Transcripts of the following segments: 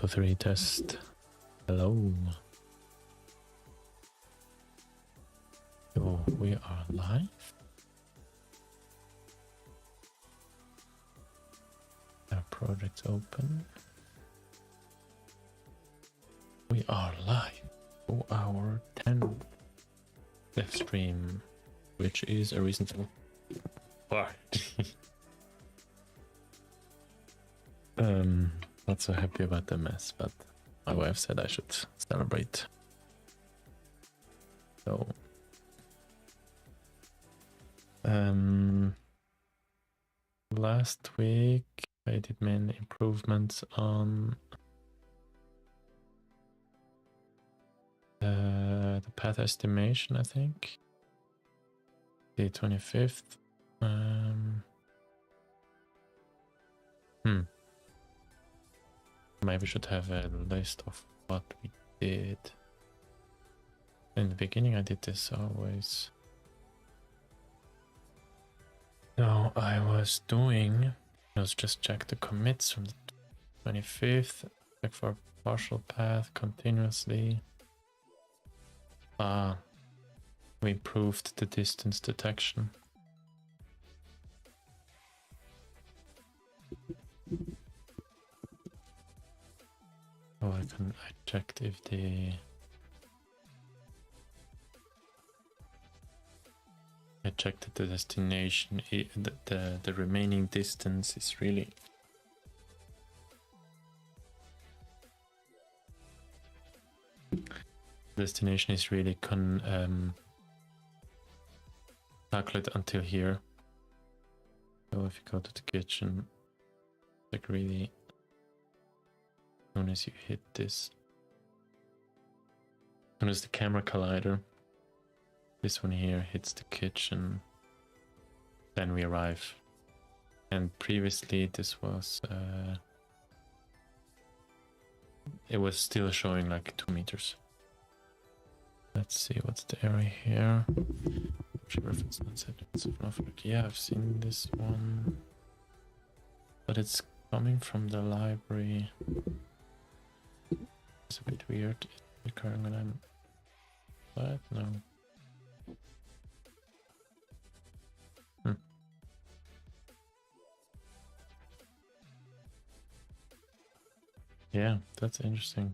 2, 3 test. Hello. So we are live. Our project's open. We are live for our 10th DevStream, which is a reasonable part. Not so happy about the mess, but my wife said I should celebrate. So, last week I did many improvements on the path estimation, I think. The 25th. Maybe we should have a list of what we did. In the beginning I did this always. So I was doing, let's just check the commits from the 25th, check for partial path continuously. We improved the distance detection. Oh, I checked if I checked that the destination, the remaining distance is really calculated until here. So if you go to the kitchen, like really, as soon as you hit this, as soon as the camera collider, this one here hits the kitchen, then we arrive. And previously this was, it was still showing like 2 meters. Let's see, what's the area here? Reference not set. Yeah, I've seen this one, but it's coming from the library. It's a bit weird. It's recurring when I'm. What? No. Yeah, that's interesting.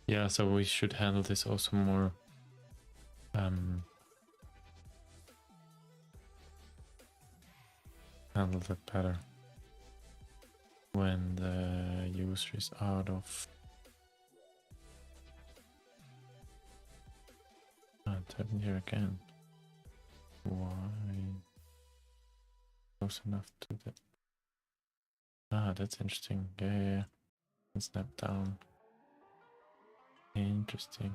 Yeah, so we should handle this also more handle that better when the user is out of it happened here again. Why? Close enough to the that's interesting. Yeah. Snap down. Interesting.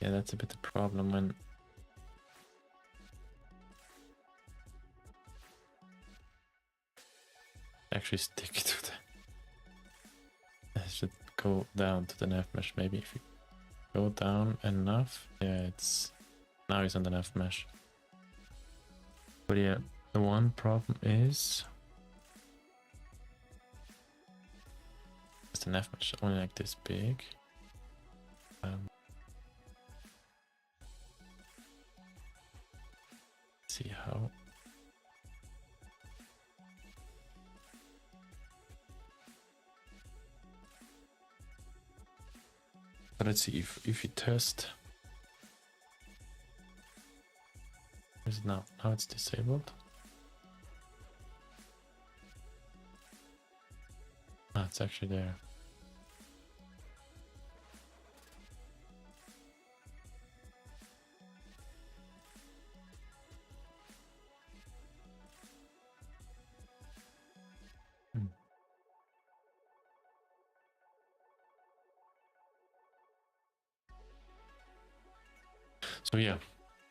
Yeah, that's a bit the problem when actually stick to the. I should go down to the nav mesh. Maybe if you go down enough, yeah, it's now it's on the nav mesh. But yeah, the one problem is the nav mesh only like this big. See how. But let's see if you test. Is it now? Now it's disabled. It's actually there. So yeah,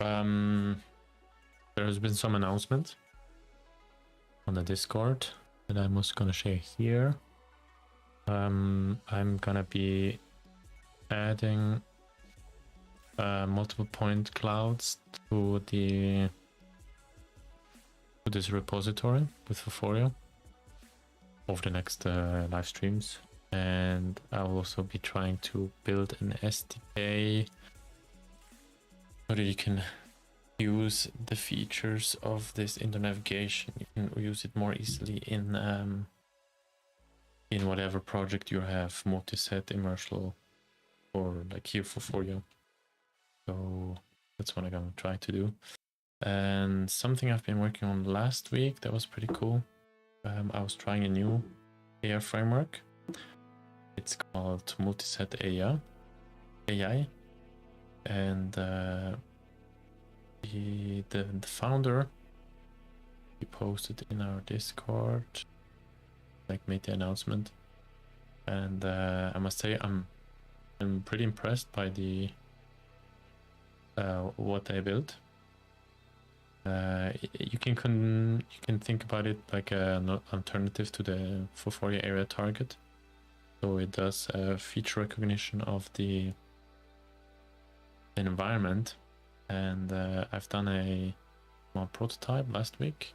there has been some announcement on the Discord that I'm also gonna share here. I'm gonna be adding multiple point clouds to this repository with Vuforia over the next live streams, and I'll also be trying to build an SDK so that you can use the features of this in the navigation. You can use it more easily in whatever project you have, multi-set, immersial, or like here Vuforia. So that's what I'm gonna try to do. And something I've been working on last week that was pretty cool. I was trying a new AI framework. It's called Multiset AI, and the founder, he posted in our Discord, like made the announcement, and I must say I'm pretty impressed by the what they built. You can think about it like an alternative to the Vuforia area target. So it does feature recognition of the environment, and I've done a small prototype last week.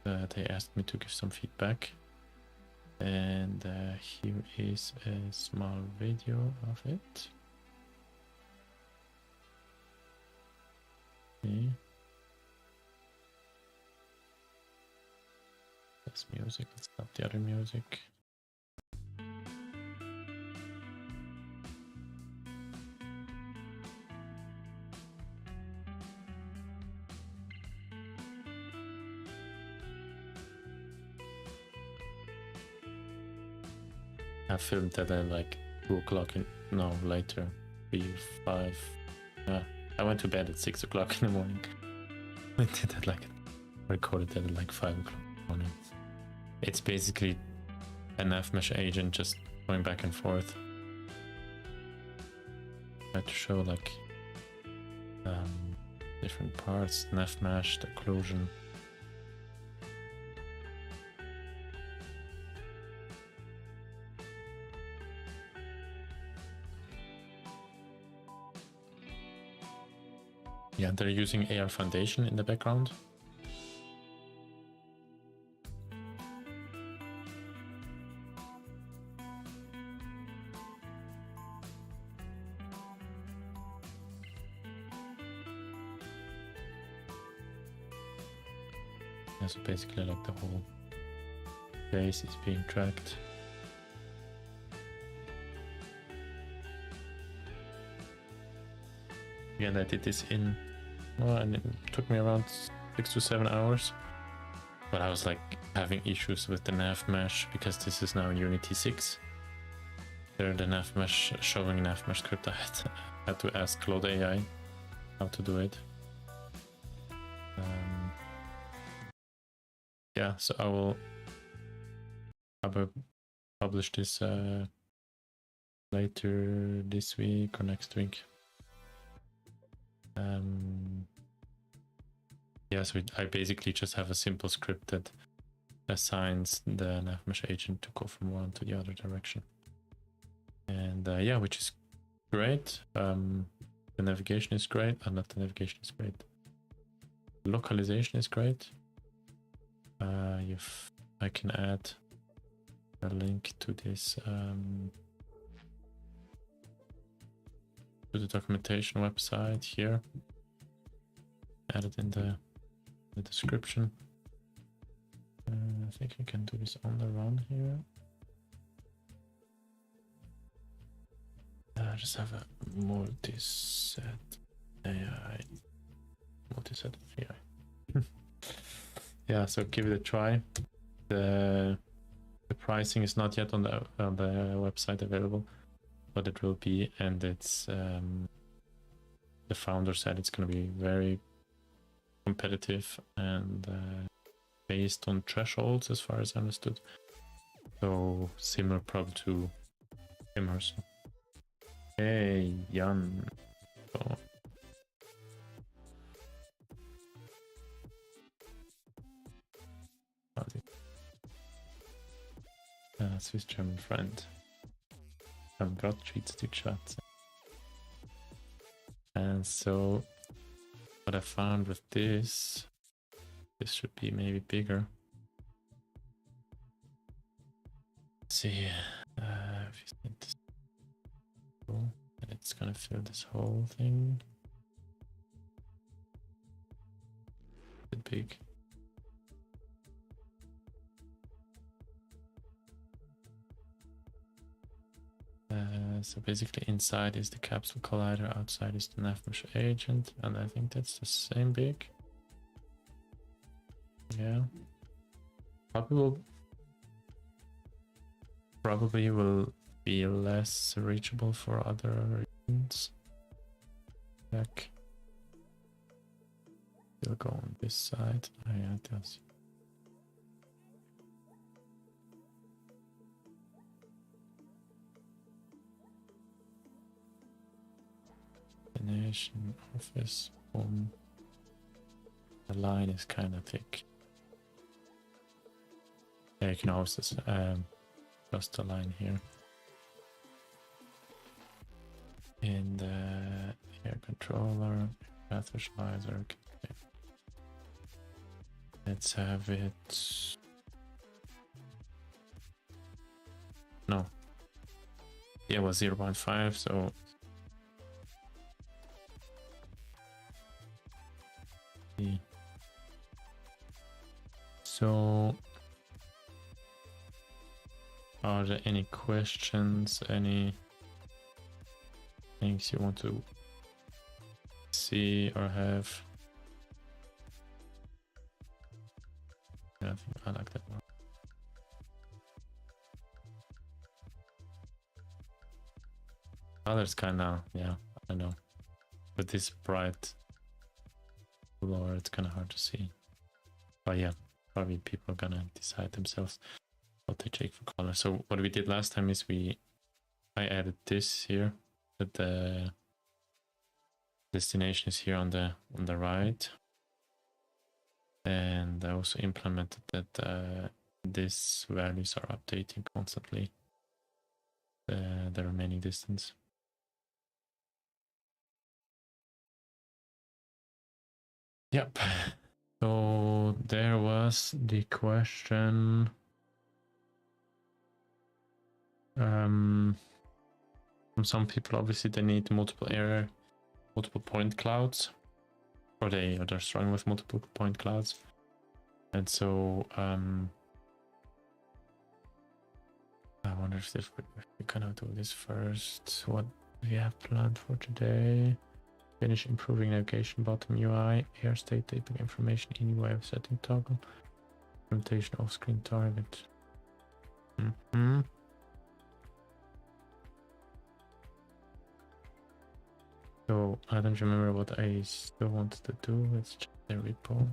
They asked me to give some feedback, and here is a small video of it. Okay. That's music. Let's stop the other music. I filmed that at like 2 o'clock later, 3, 5. I went to bed at 6 o'clock in the morning. I did that recorded that at like 5 o'clock in the morning. It's basically a nav mesh agent just going back and forth. I had to show like different parts, nav mesh, the occlusion. Yeah, they're using AR Foundation in the background. Yeah, so basically like the whole base is being tracked. Again, I did this and it took me around 6 to 7 hours. But I was like having issues with the nav mesh because this is now in Unity 6. There, the nav mesh showing nav mesh script. I had to ask Claude AI how to do it. Yeah, so I will publish this later this week or next week. Yeah, so I basically just have a simple script that assigns the nav mesh agent to go from one to the other direction. And yeah, which is great. The navigation is great. Not the navigation is great. Localization is great. I can add a link to this to the documentation website here. Add it in the description. I think I can do this on the run here. I just have a multi-set AI. Multi-set AI. Yeah, so give it a try. The pricing is not yet on the website available, but it will be, and it's the founder said it's going to be very competitive and based on thresholds, as far as I understood. So similar probably to immersive. Hey, Jan. Oh. Swiss German friend. I'm got treats to shots. And so what I found with this should be maybe bigger. Let's see, if you think this, and it's gonna fill this whole thing. A bit big. So basically inside is the capsule collider, outside is the NavMesh agent, and I think that's the same big. Yeah. Probably will be less reachable for other reasons. Back. Still go on this side. Oh yeah, it does. Destination, office, home. The line is kind of thick. Yeah, you can also just the line here. In the air controller, path visualizer. Okay. Let's have it. No. Yeah, it was 0.5, so. So, are there any questions, any things you want to see or have? Yeah, I think I like that one. Colors kind of, yeah, I know. With this bright blur, it's kind of hard to see. But yeah, probably people are gonna decide themselves what they take for color. So what we did last time is I added this here, that the destination is here on the right, and I also implemented that these values are updating constantly, the remaining distance. Yep. So there was the question. From some people, obviously they need multiple point clouds, or they're struggling with multiple point clouds, and so I wonder if we kind of do this first. What do we have planned for today? Finish improving navigation bottom UI, air state taping information, any way of setting toggle, implementation off screen target. So I don't remember what I still wanted to do. Let's check the repo.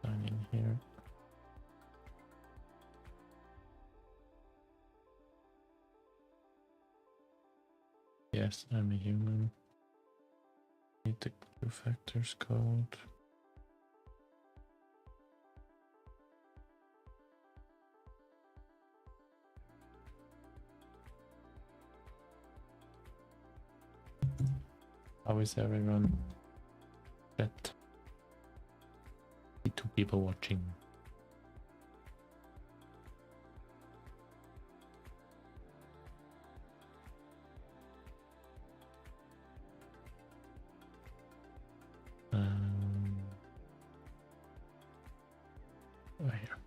Sign in here. Yes, I'm a human. Need the two factors code. How is everyone? Chat. 2 people watching. Right here.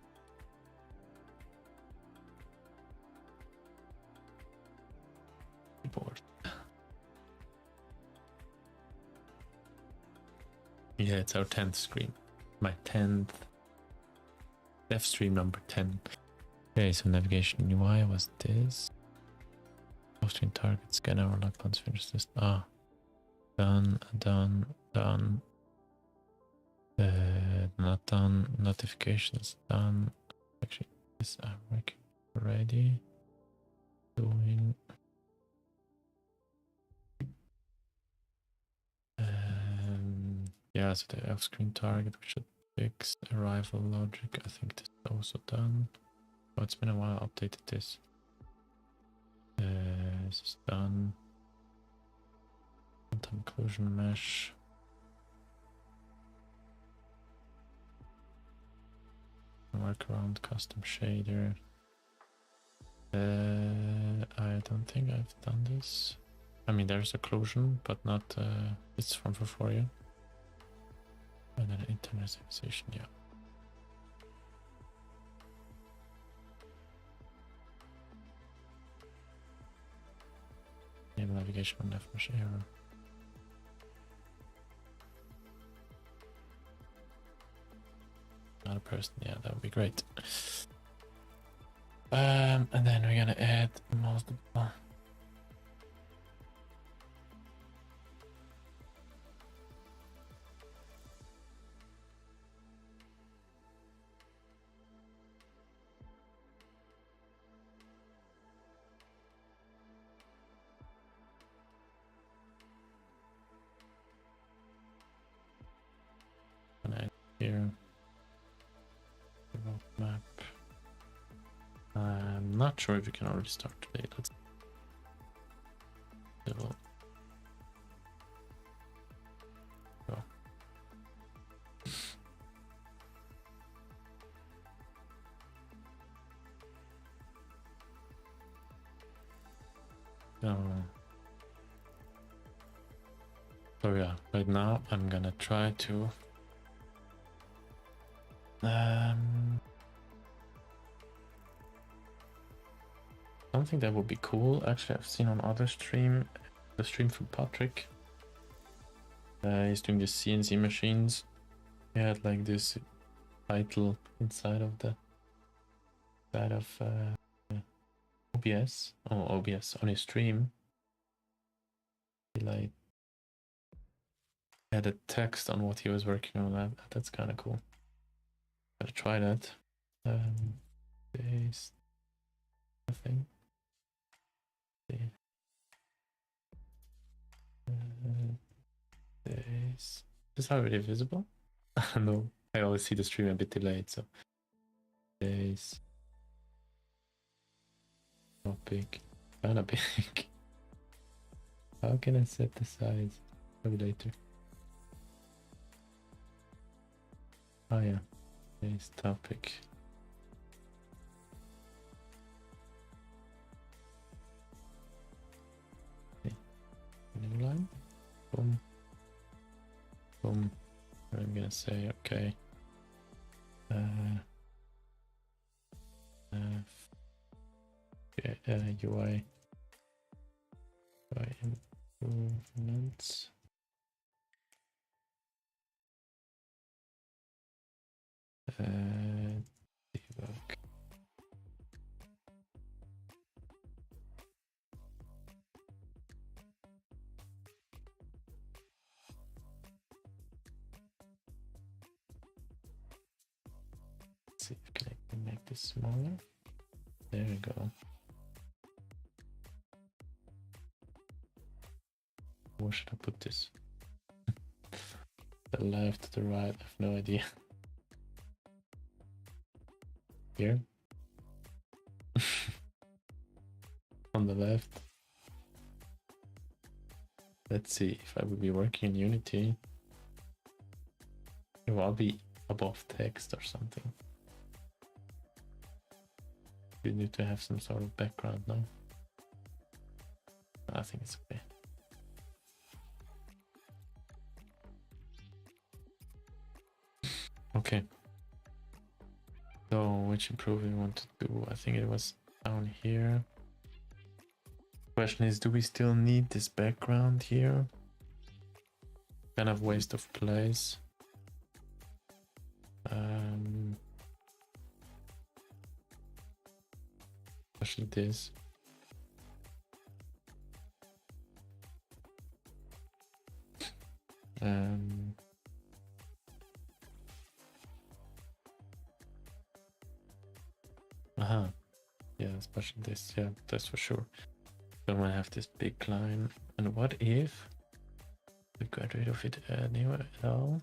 Board. Yeah, it's our 10th screen. My 10th DevStream number 10. Okay, so navigation UI was this. Off-screen target, scan our lock once finish this. Done. Not done. Notifications done. Actually, this I'm working already. Doing. Yeah, so the off-screen target, we should Fix arrival logic. I think this is also done. Oh, it's been a while. I updated this. This is done. Quantum occlusion mesh. Workaround custom shader. I don't think I've done this. I mean, there's occlusion, but not. It's from Vuforia. And then internationalization, yeah. Enable navigation on left mesh error. Not a person, yeah, that would be great. And then we're gonna add multiple. Here, map. I'm not sure if we can already start today. Let's go. So yeah, right now I'm gonna try to something that would be cool. Actually, I've seen on other stream, the stream from Patrick. He's doing the CNC machines. He had like this title inside of the side of OBS. Oh, OBS on his stream. He like had a text on what he was working on. That's kind of cool. Gotta try that. There's nothing. Is this already visible? No, I always see the stream a bit delayed, so there's topic, kinda big. How can I set the size? Maybe later. Oh yeah, there's topic. Okay. New line. Boom. Boom. I'm gonna say okay. UI improvements. Debug. Let's see if I can make this smaller. There we go. Where should I put this? The left, the right, I have no idea. Here? On the left. Let's see if I would be working in Unity. It will be above text or something. We need to have some sort of background now. I think it's okay. Okay. So which improvement we want to do? I think it was down here. Question is, do we still need this background here? Kind of waste of place. Especially this. Yeah, especially this. Yeah, that's for sure. Don't want to have this big line. And what if we got rid of it anyway at all?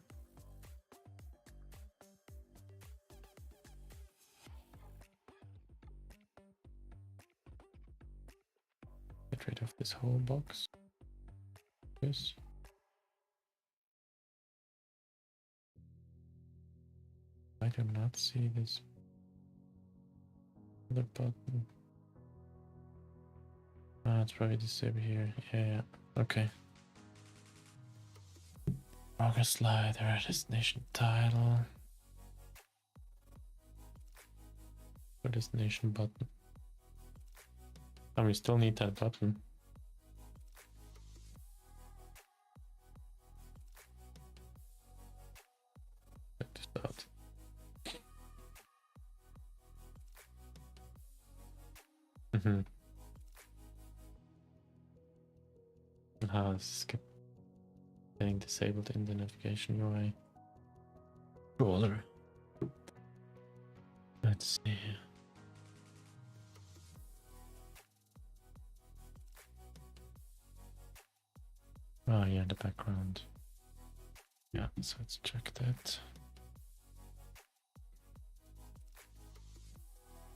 get rid of this whole box. Yes. I do not see this other button. Ah, it's probably disabled here. Yeah. Okay. Progress slider, destination title. For destination button. And we still need that button. Check this out. How is getting disabled in the navigation UI controller? Let's see. Oh yeah, the background. Yeah, so let's check that.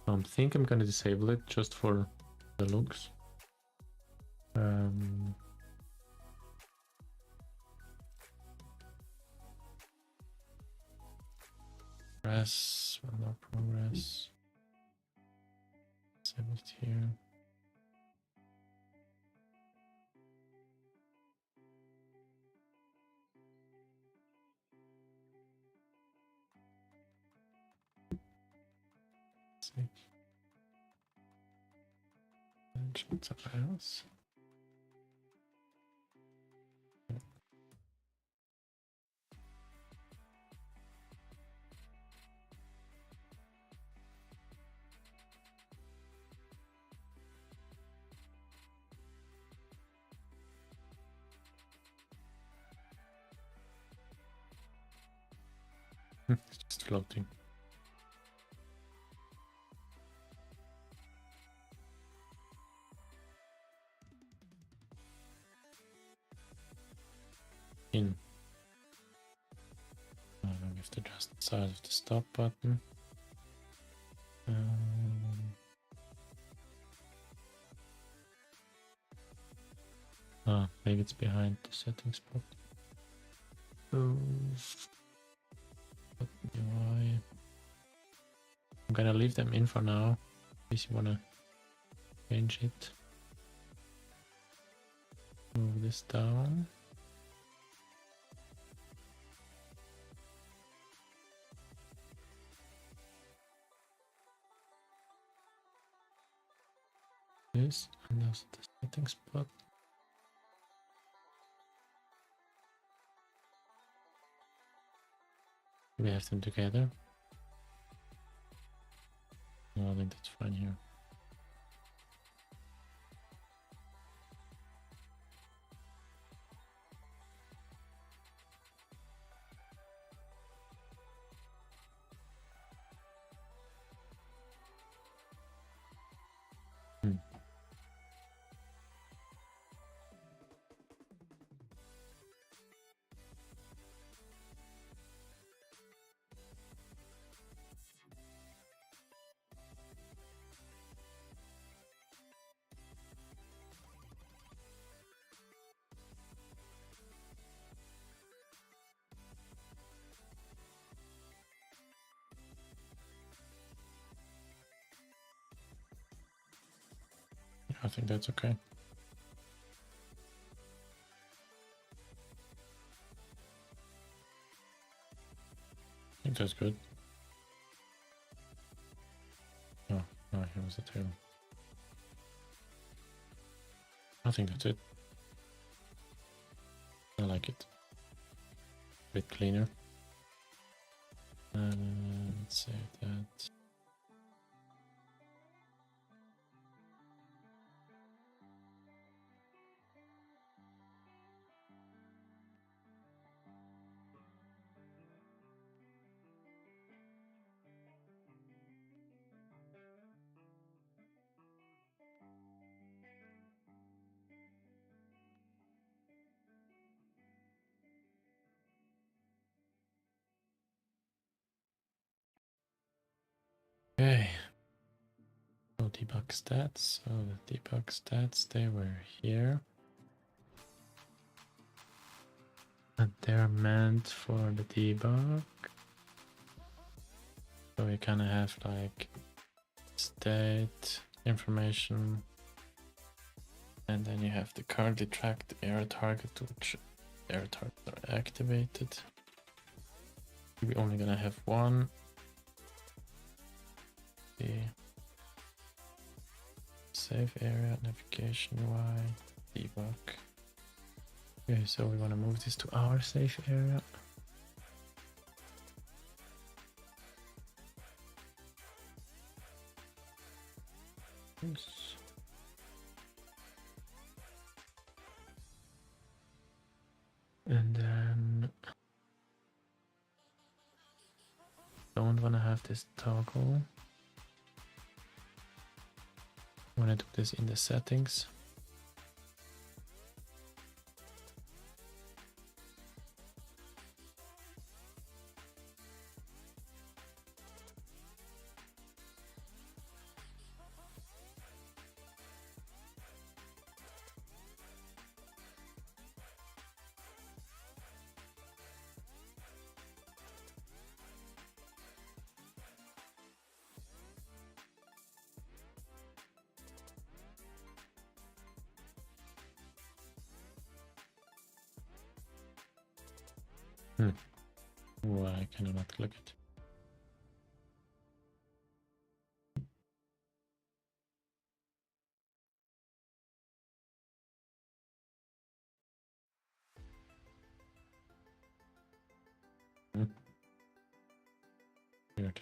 I think I'm gonna disable it just for the looks. Progress, well, no progress. Disabled here. Let's see. Something else. It's just floating. In. We have to adjust the size of the stop button. Maybe it's behind the settings button. UI. I'm gonna leave them in for now, in case you wanna change it. Move this down. This, and that's the settings button. We have them together. No, I think that's fine here. I think that's okay. I think that's good. Oh, here was the tail. I think that's it. I like it. A bit cleaner. Let's save that. Okay. So debug stats. So the debug stats, they were here. And they're meant for the debug. So we kind of have like state information. And then you have the currently tracked error target, which error targets are activated. We're only gonna have one. The safe area, navigation UI, debug. Okay, so we want to move this to our safe area. Yes. And then don't want to have this toggle. I want to do this in the settings. Oh, I cannot click it. Weird.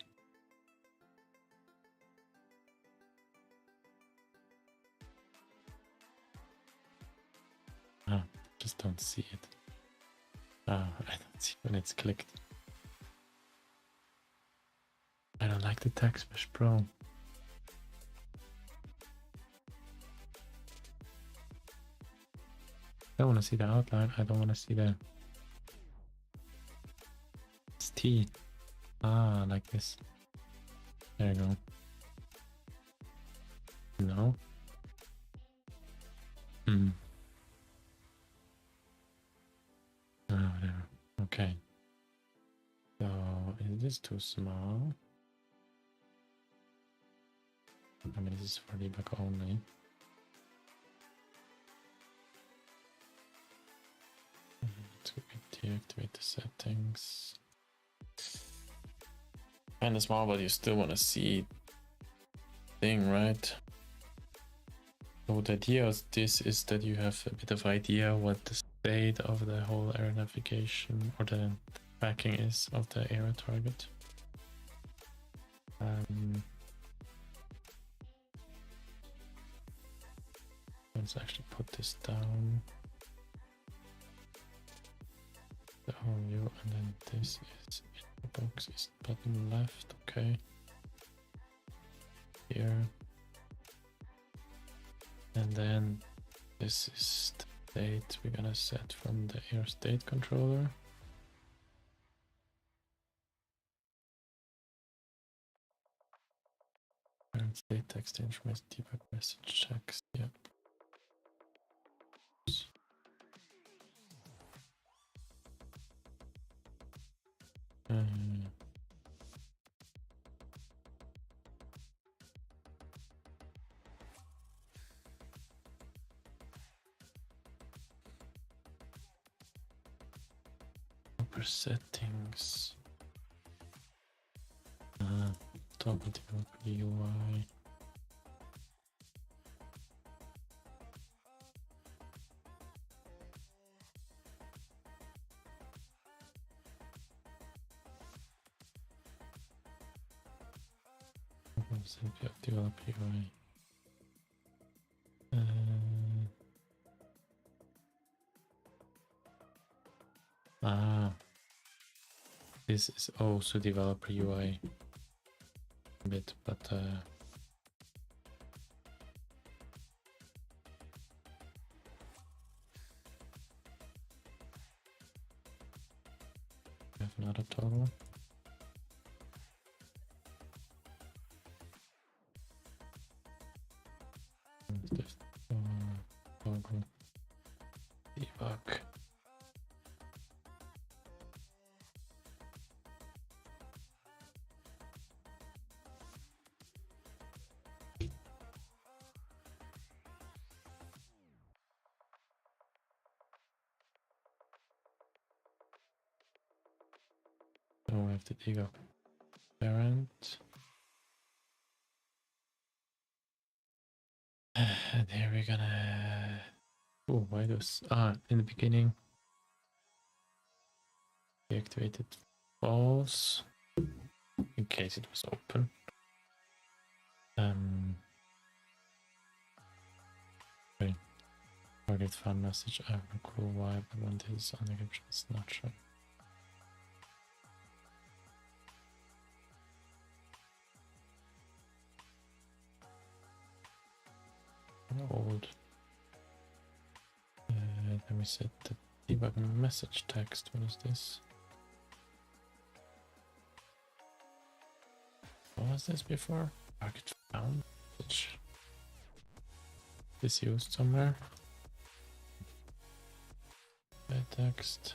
Ah, just don't see it. Ah, I don't see when it's clicked. I don't like the text mesh pro. I don't want to see the outline. I don't want to see the. It's T. Ah, like this. There you go. No. Hmm. Oh, there. Okay. So is this too small? I mean, this is for debug only. Let's deactivate the settings. Kind of small, but you still want to see thing, right? So the idea of this is that you have a bit of idea what the state of the whole error navigation or the tracking is of the error target. Let's actually put this down. The whole view, and then this is the box is bottom left, okay. Here. And then this is the state we're gonna set from the error state controller. Current state text information debug message checks, yeah. Settings. Toggle developer UI. Developer UI. This is also developer UI a bit, but we have another toggle. toggle debug. So we have the debug parent. And here we're gonna... Oh, why those... in the beginning, deactivated false in case it was open. Okay. Target file message. I have no clue why, but when this is on encryption, it's not sure. Old. Let me set the debug message text. What is this? What was this before? Target found message. This used somewhere. Text.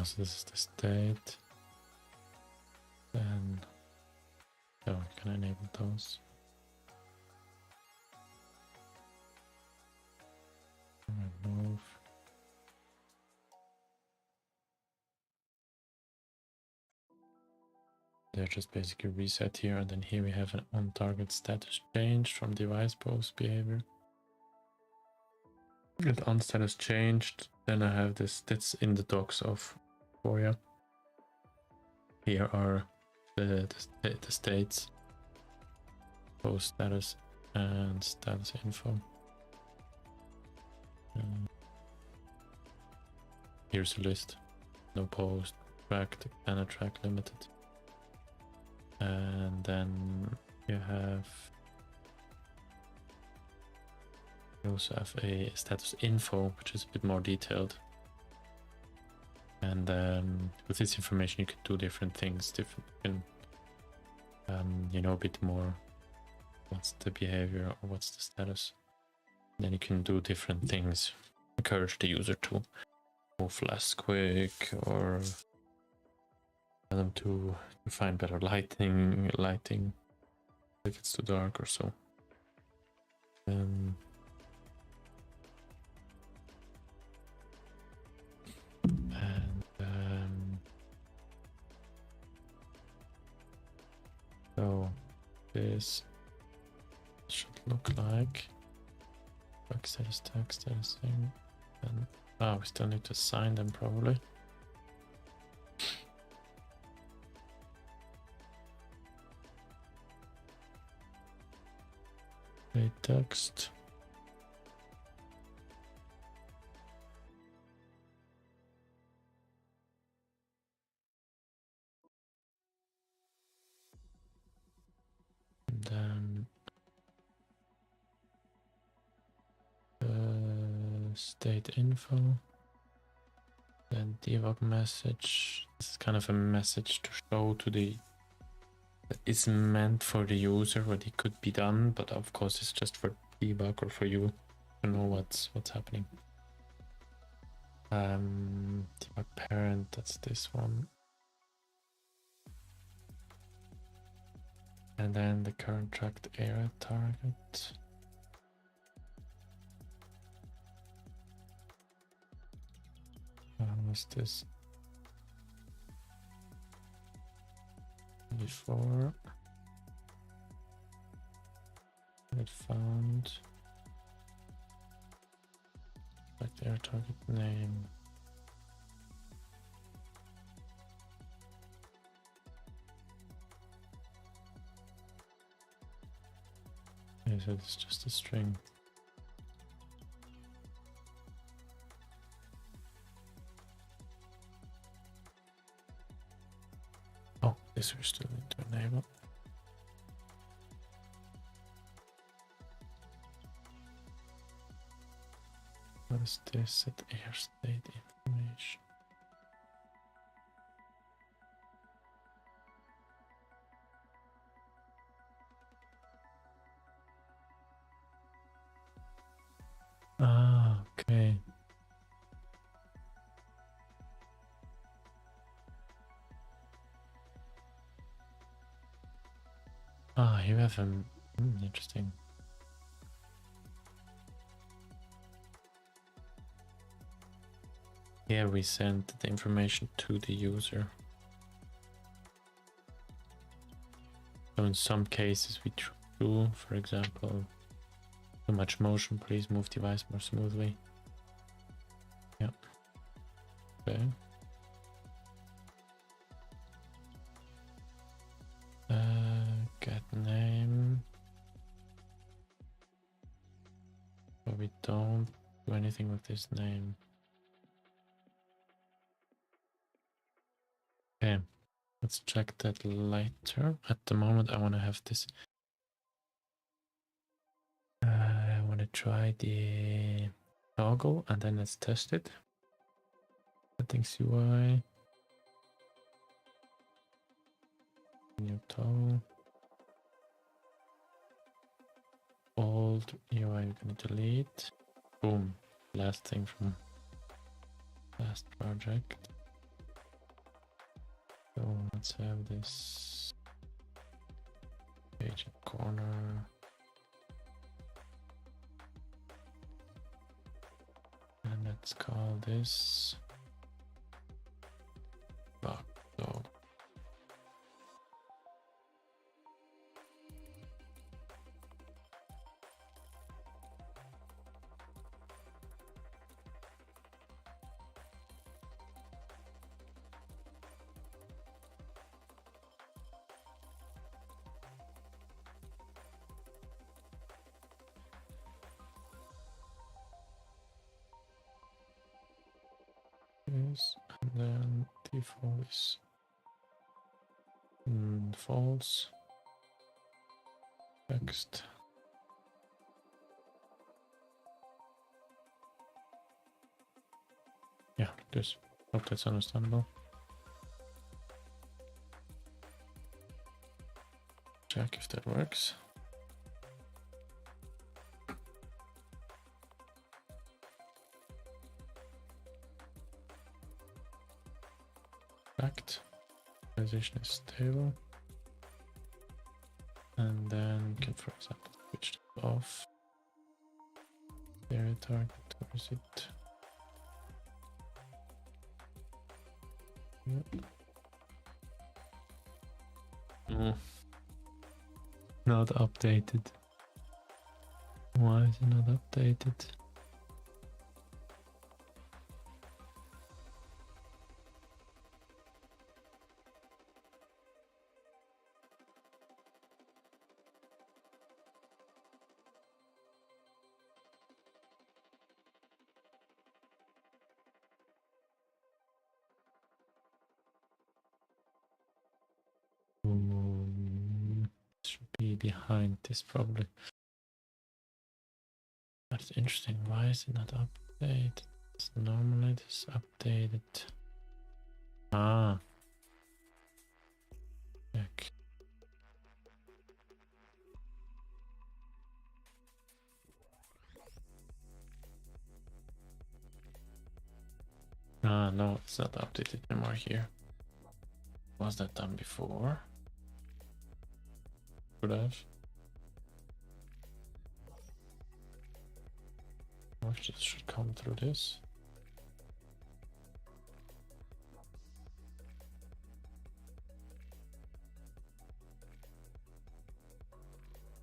So this is the state. Then, oh, I can enable those. Remove. They're just basically reset here, and then here we have an on-target status change from device post behavior. If on status changed, then I have this. That's in the docs of Vuforia. Here are the states, post status, and status info. Here's a list. No post, tracked, and track limited. And then you also have a status info, which is a bit more detailed. And with this information, you can do different things. You know, a bit more. What's the behavior or what's the status? And then you can do different things. Encourage the user to move less quick, or tell them to find better lighting if it's too dark or so. So this should look like bug status, tag status thing, and we still need to assign them probably. Okay, text. And then state info, then debug message. This is kind of a message to show to the that is meant for the user what it could be done, but of course it's just for debug or for you to know what's happening. Debug parent, that's this one. And then the current tracked area target. What's this? Before it found tracked area target name. Okay, so it's just a string. Oh, this we still need to enable. What is this? Set airstate information. Ah, okay. Ah, you have interesting. Yeah, we sent the information to the user. So in some cases we do, for example, too much motion, please move device more smoothly. Yeah. Okay. Get name. But we don't do anything with this name. Okay. Let's check that later. At the moment, I want to have this. I want to try the toggle and then let's test it. Settings UI. New toggle. Old UI, we're gonna delete. Boom. Last thing from last project. So let's have this page corner. And let's call this bug dog. Yes, and then default is false. Text. Yeah, this. Hope that's understandable. Check if that works. Fact. Position is stable. And then we can, for example, switch it off. Area target, where is it? Yep. Not updated. Why is it not updated? Should be behind this probably. That's interesting. Why is it not updated? It's normally it is updated. Ah. Check. Ah, no, it's not updated anymore here. Was that done before? Could have. Or it should come through this.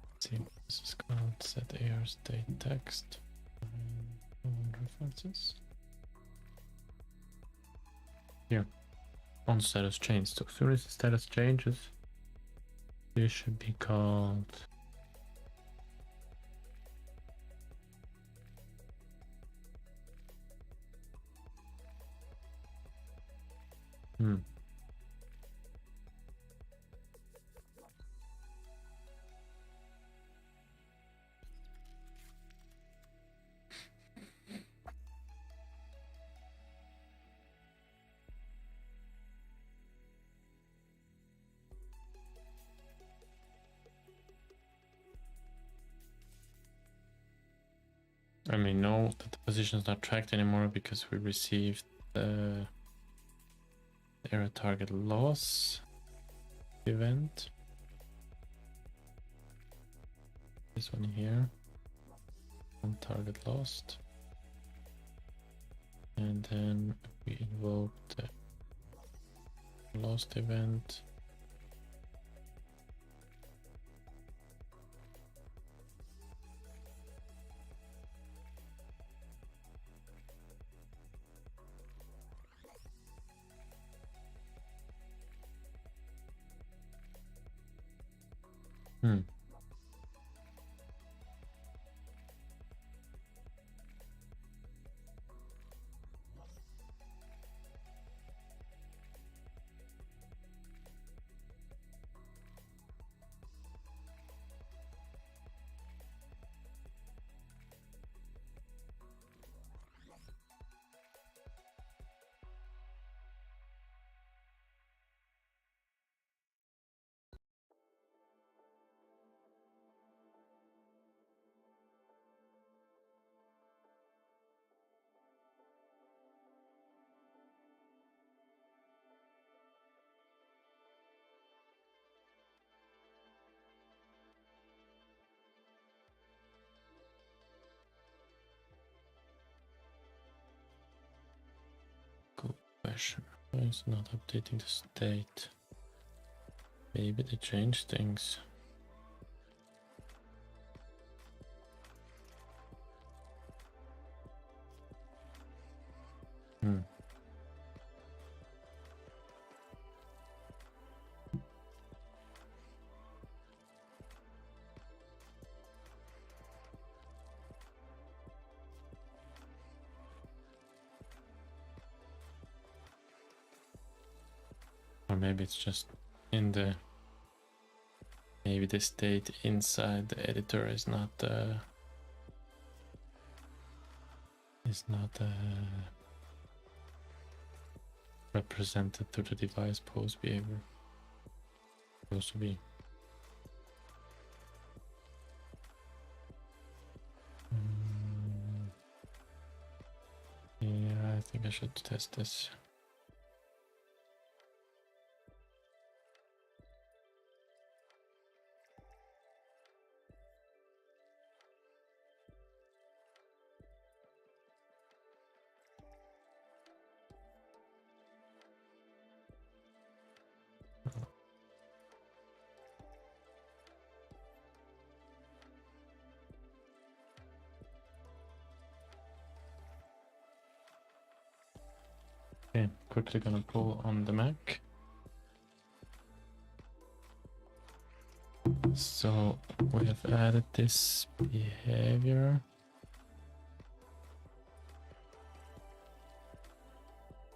Let's see, this is called set air state text. References. Here. On status change. So as soon as the status changes, this should be called I mean, know that the position is not tracked anymore because we received the error target loss event. This one here, on target lost, and then we invoke the lost event. Good question. Why is it not updating the state? Maybe they changed things. Or maybe it's just in the, maybe the state inside the editor is not represented to the device pose behavior. Supposed to be. Yeah, I think I should test this. Okay, quickly gonna pull on the Mac. So we have added this behavior.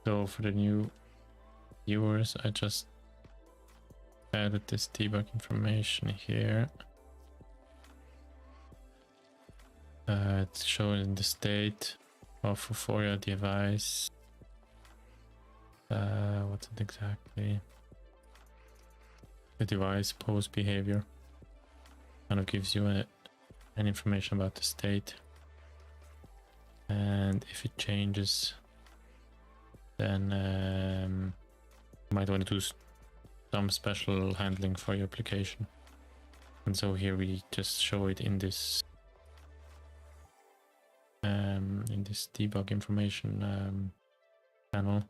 So for the new viewers, I just added this debug information here. It's shown in the state of Vuforia device. What's it exactly? The device pose behavior kind of gives you an information about the state, and if it changes, then you might want to do some special handling for your application. And so here we just show it in this debug information panel.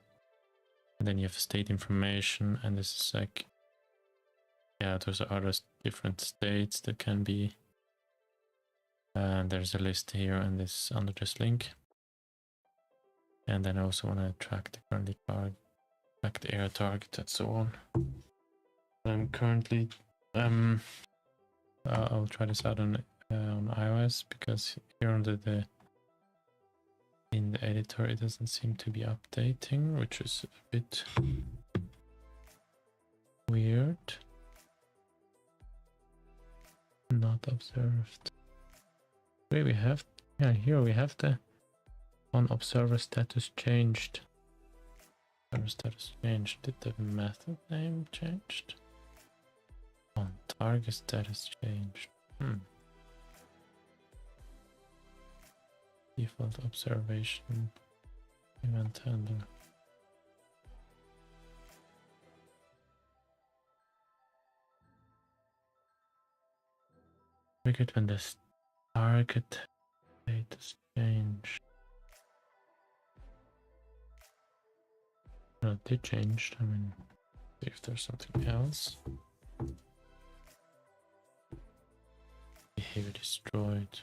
And then you have state information, and this is like, yeah, there's other different states that can be. And there's a list here and this under this link. And then I also want to track the currently track the error target and so on. I'm currently I'll try this out on iOS, because here under in the editor it doesn't seem to be updating, which is a bit weird. Not observed. Wait, we have, yeah, here we have the on observer status changed. Observer status changed. Did the method name changed? On target status changed. default observation event handler. Triggered when the target status change. Well, it did change. I mean, see if there's something else. Behavior destroyed.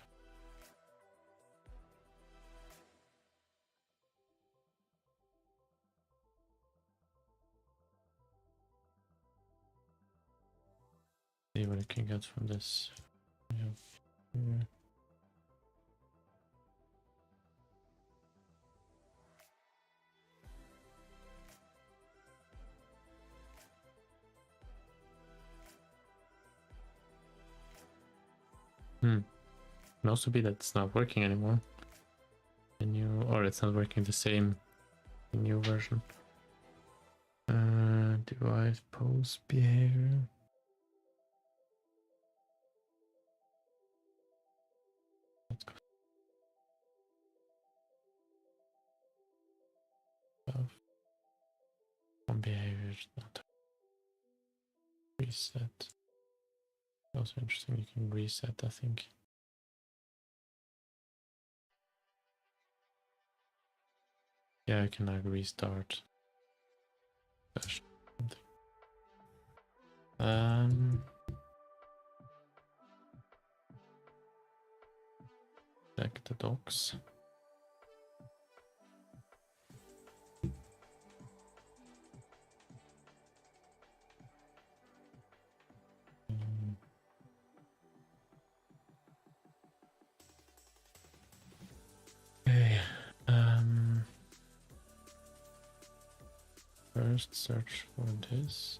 See what I can get from this. Yeah. Can also be that it's not working anymore. Or it's not working the same new version. Device post behavior. Let's go. One behavior is not reset. Also interesting, you can reset, I think. Yeah, I can like restart. Check the docs. Okay. First search for this.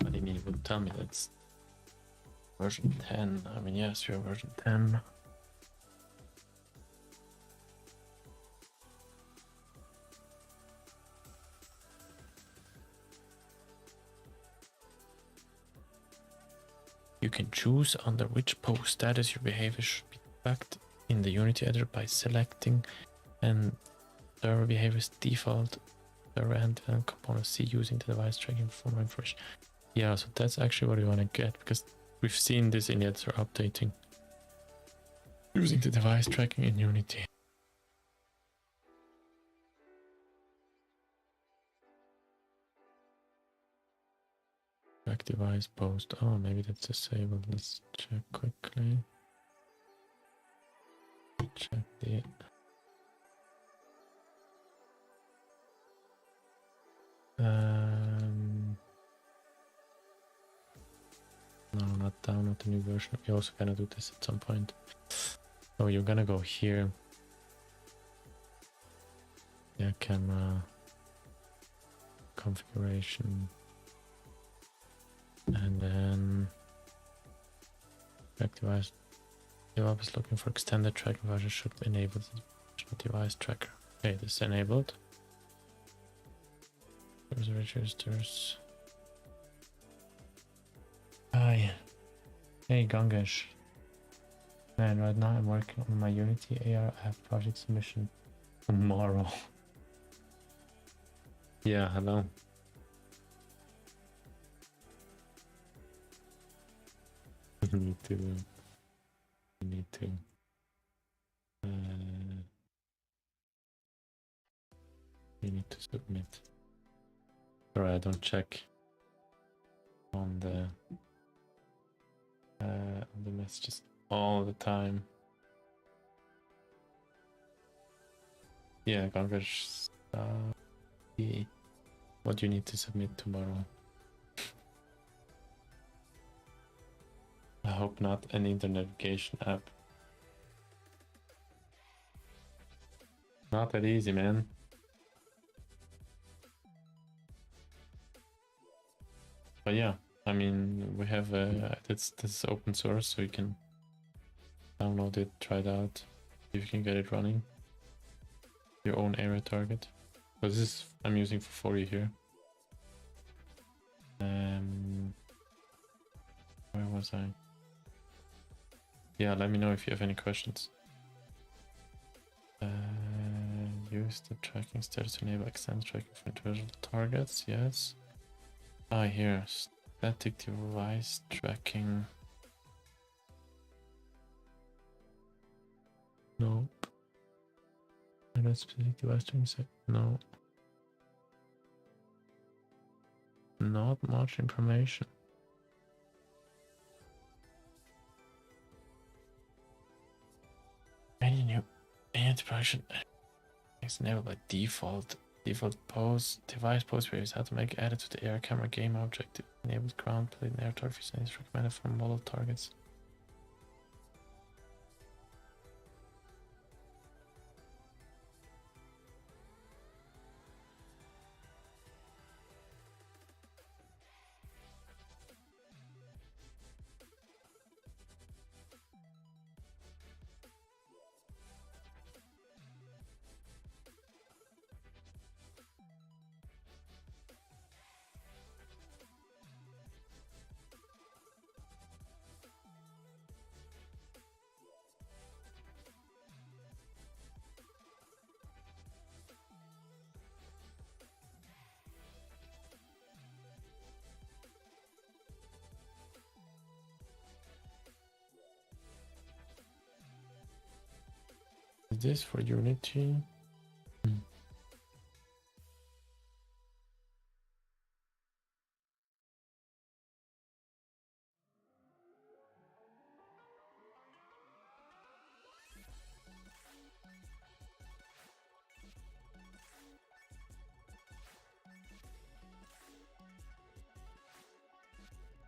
What do you mean? You would tell me that's version 10. I mean, yes, you're version 10. You can choose under which post status your behavior should be tracked in the Unity editor by selecting and server behavior's default server and component C using the device tracking for more information. Yeah, so that's actually what we want to get, because we've seen this in the editor updating using the device tracking in Unity. Track device post. Oh, maybe that's disabled. Let's check quickly. Check the no, not download the new version. We're also gonna do this at some point. So you're gonna go here. Yeah, camera configuration, and then track device. Develop is looking for extended tracking version should enable the device tracker. Okay, this is enabled. There's registers. Hi. Hey Gangesh. Man, right now I'm working on my Unity AR app project submission tomorrow. Yeah, hello. You need to. You need to. You need to submit. Sorry, I don't check on the messages all the time. Yeah, Gangesh. What do you need to submit tomorrow? I hope not an internet navigation app. Not that easy, man. But yeah, I mean, we have this open source, so you can download it, try it out, if you can get it running. Your own area target. So this is I'm using Vuforia here. Where was I? Yeah, let me know if you have any questions. Use the tracking status to enable extended tracking for individual targets. Yes. Ah, here, static device tracking. Nope. That's specific device tracking set. No. Not much information. Any new integration is enabled by default. Default pose device pose values how to make added to the air camera game object. Enabled ground plate and air targets and is recommended for model targets. Is this for Unity?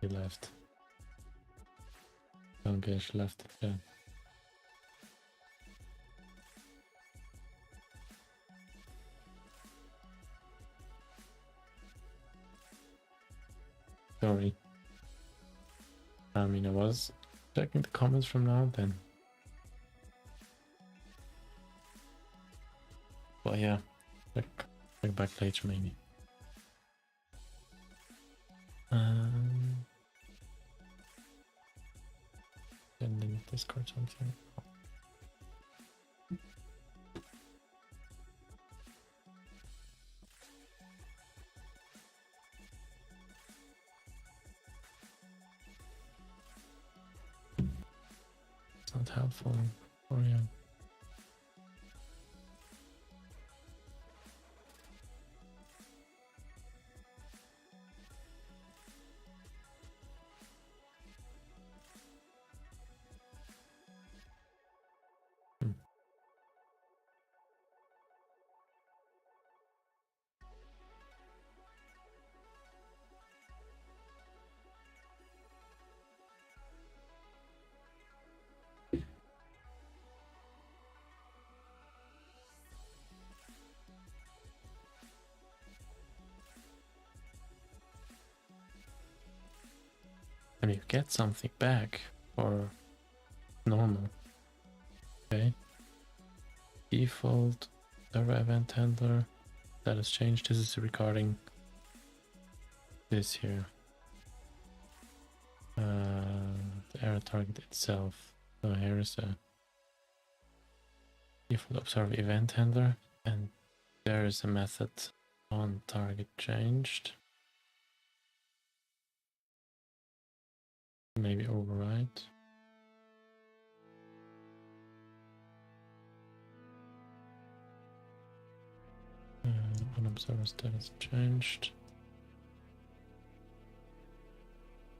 He left. Okay, she left. Yeah. Sorry. I mean, I was checking the comments from now and then. But yeah, check back later maybe. Then limit Discord something. It's not helpful for you. And you get something back for normal. Okay. Default server event handler. That has changed. This is regarding this here. The error target itself. So here is a default observer event handler, and there is a method on target changed. Maybe override. On observer status changed.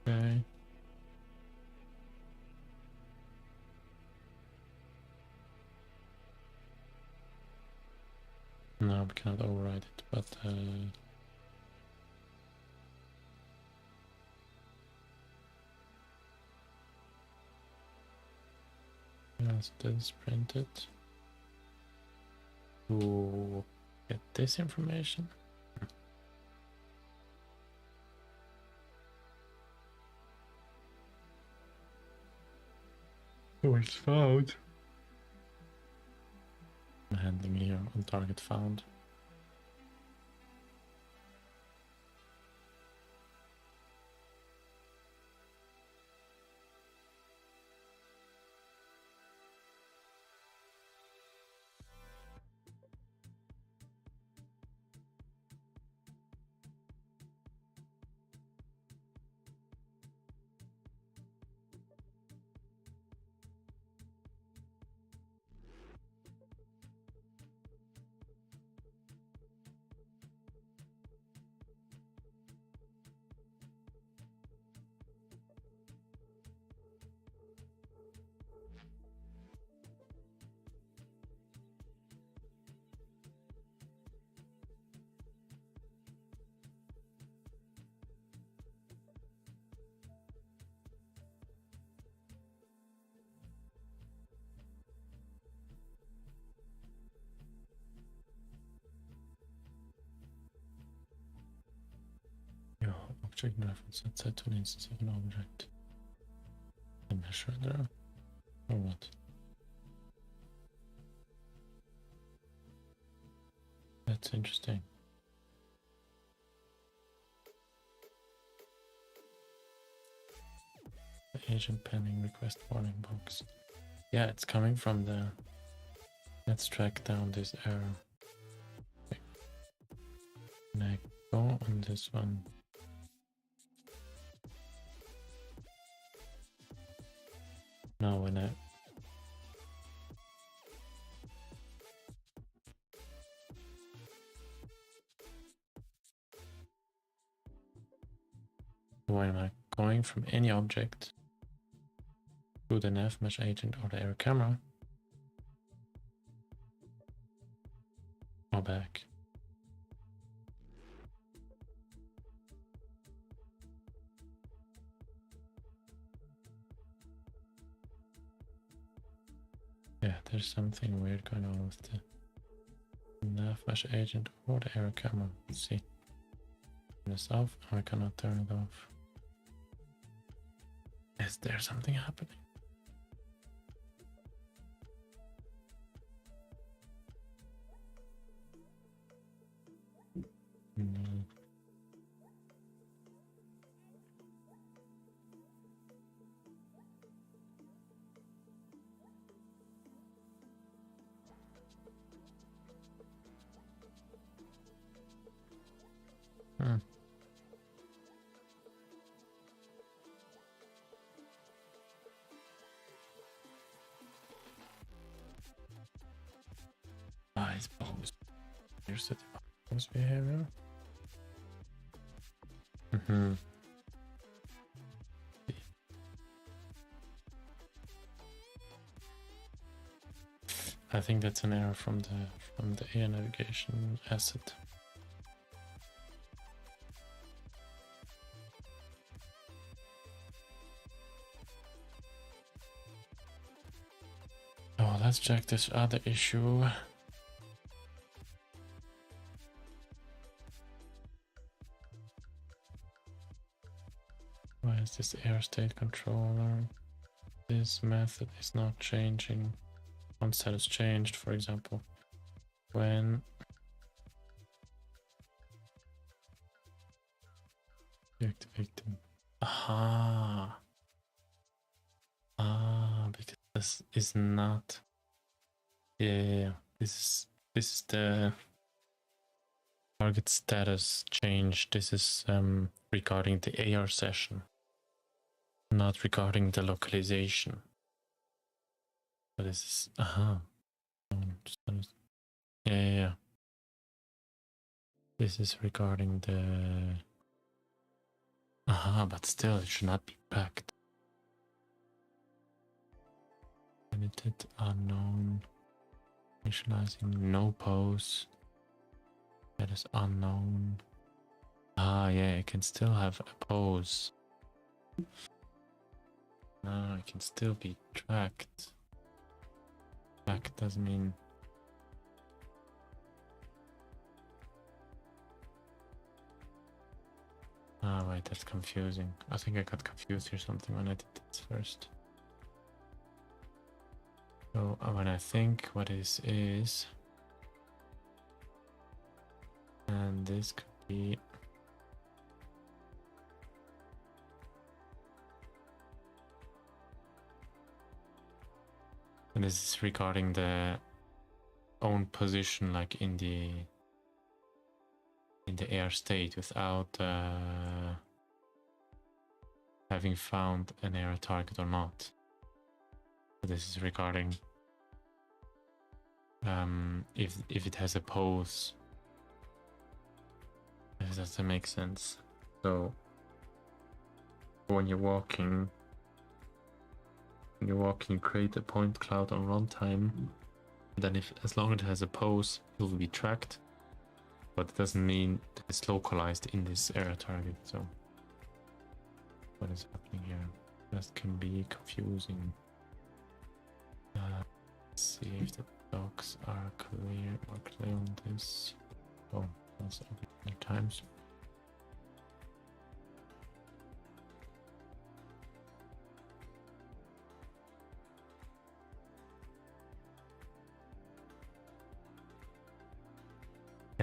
Okay. No, we cannot override it, but yes, that is printed to get this information. Oh, it's found. Handling here on target found. restrict reference set set to an instance of an object. The measure there. Or what? That's interesting. The agent pending request warning box. Yeah, it's coming from the... Let's track down this error. Okay. Can I go on this one? No, when I... When am I going from any object to the nav mesh agent or the error camera? Or back? Yeah, there's something weird going on with the nav mesh agent or the error camera. Let's see. Turn this off. I cannot turn it off. Is there something happening? No. Hmm. I suppose here's the pose behavior. I think that's an error from the air navigation asset. Oh, let's check this other issue. Why is this air state controller? This method is not changing. One status changed, for example, when you activate them. Aha. Because this is not. Yeah. This is the target status change. This is regarding the AR session, not regarding the localization. So this is yeah. This is regarding the but still it should not be packed. Limited unknown. Initializing no pose. That is unknown. Yeah, it can still have a pose. No, it can still be tracked. Tracked doesn't mean. Wait, that's confusing. I think I got confused or something when I did this first. So when I think what this is, and this could be and this is regarding the own position, like in the air state without having found an error target or not. So this is regarding if it has a pose. If that doesn't make sense. So when you're walking, create a point cloud on runtime. Then as long as it has a pose, it will be tracked. But it doesn't mean that it's localized in this error target. So what is happening here? That can be confusing. Let's see if the docs are clear on this. Oh, that's open times.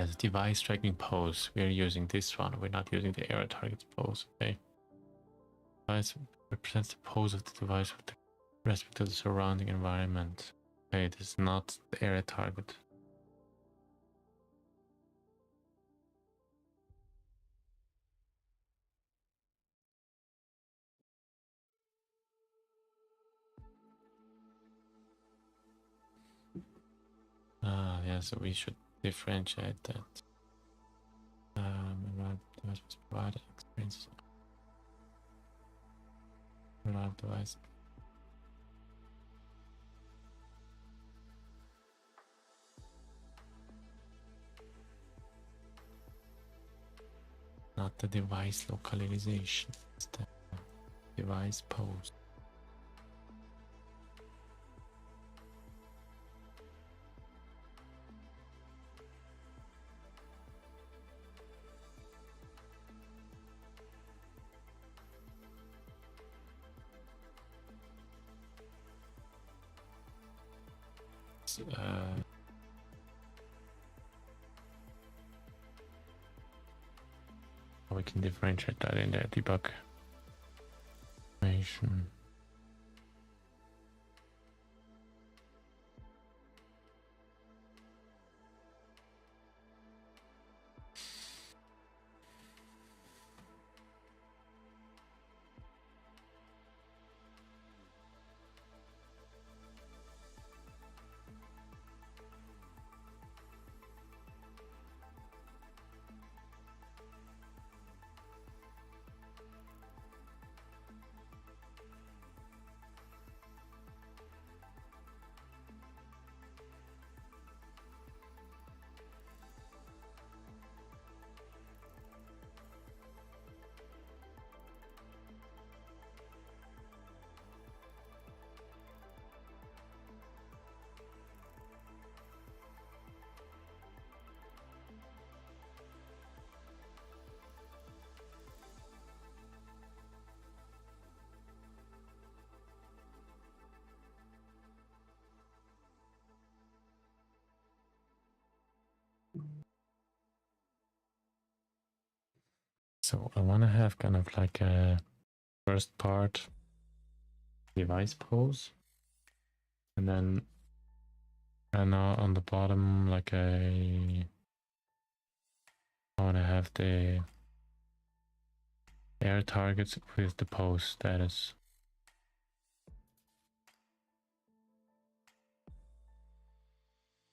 As a device tracking pose, we're using this one. We're not using the area target pose. Okay. Device represents the pose of the device with respect to the surrounding environment. Okay, this is not the area target. Ah, yeah, so we should differentiate that. Device was provided experience. Device. Not the device localization, it's the device pose. We can differentiate that in the debug information. So I want to have kind of like a first part device pose, and then now on the bottom like I want to have the air targets with the pose status.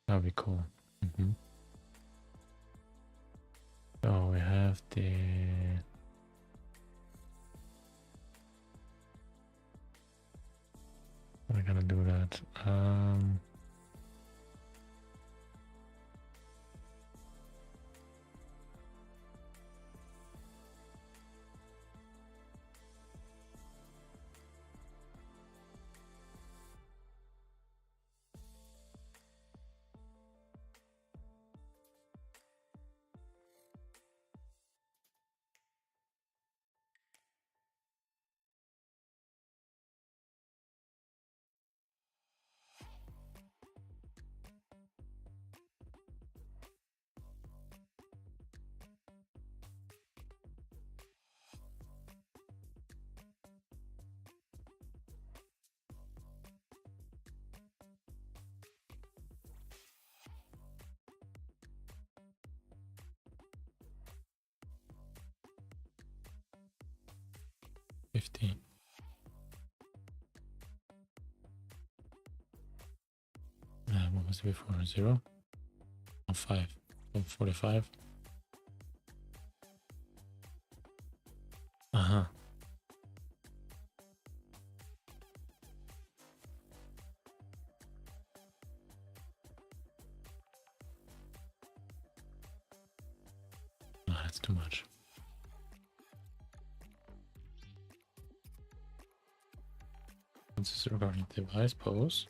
That'll be cool. So we have the we're gonna do that. 50. What was it before? 0? Oh, 5. Oh, 45. Uh-huh. No, that's too much. This is regarding device pose.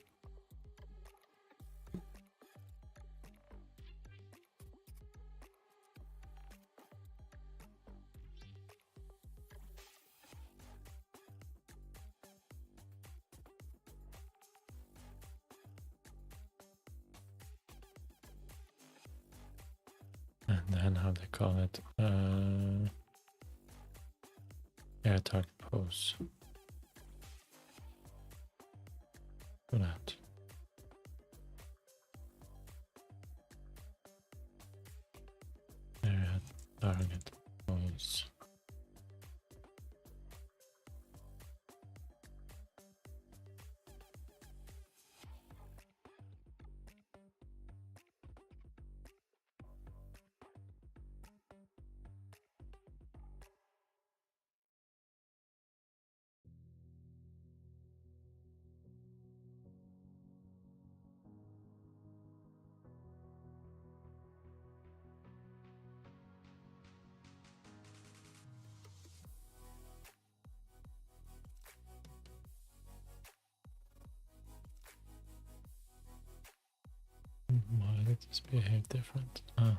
and how they call it, air target pose. Do that. Air target pose. Why did this behave different? Ah.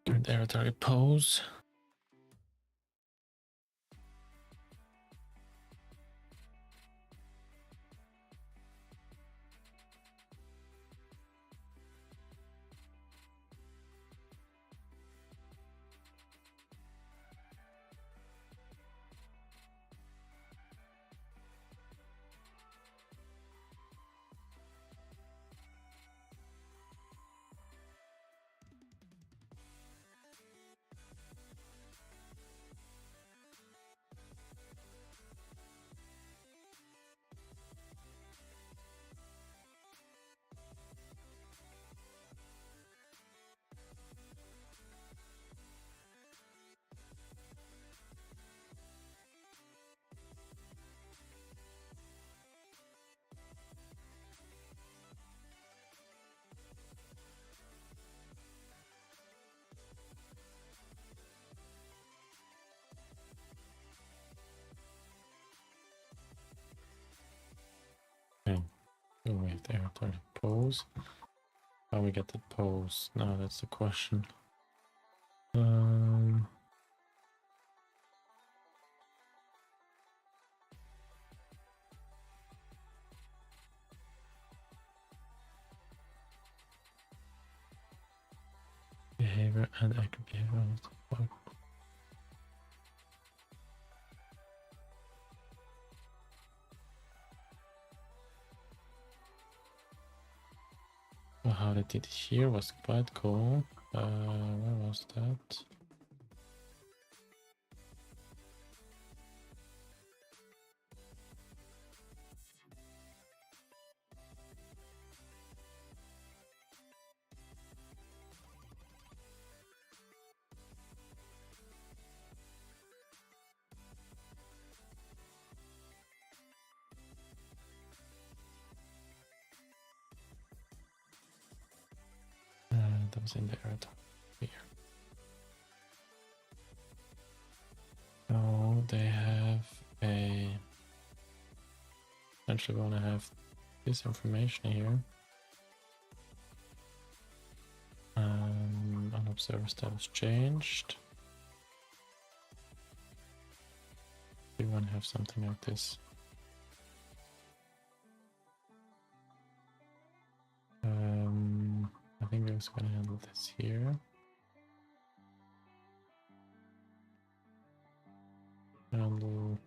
Current air target pose. Okay. Oh, wait, air target pose. How we get the pose? No, that's the question. Behavior and accurate behavior. Well, how they did it here was quite cool. Where was that? That was in the area here. So they have a. Essentially, want to have this information here. An observer status changed. We want to have something like this. I think I was going to handle this here. handle.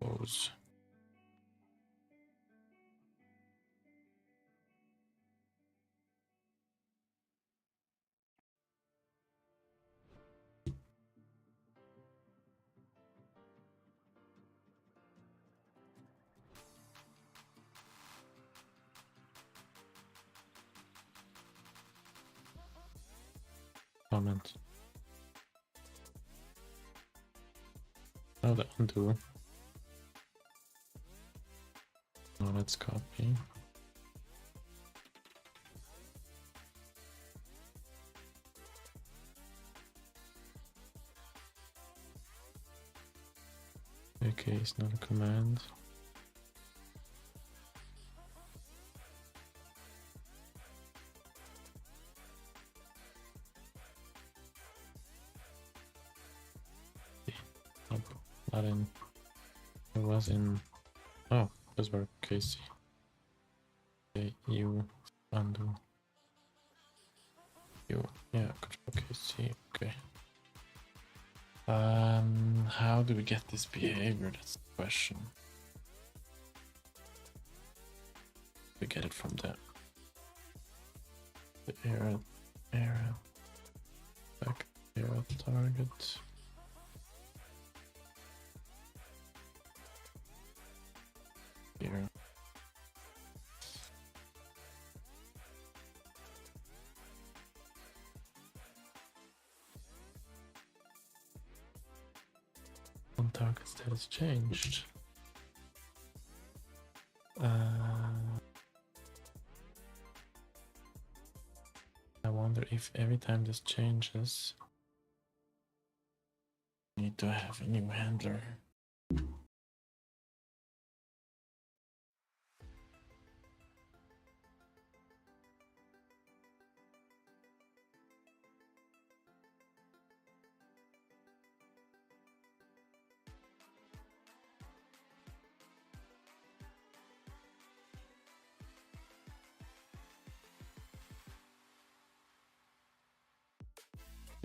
Pose. Comment. Oh, the undo. Now let's copy. Okay, it's not a command. Not in. It was in. Oh, those were Casey. Okay, you undo. You, yeah, control Casey. Okay. How do we get this behavior? That's the question. We get it from the arrow, back arrow target. Here. On target status changed. I wonder if every time this changes, we need to have a new handler.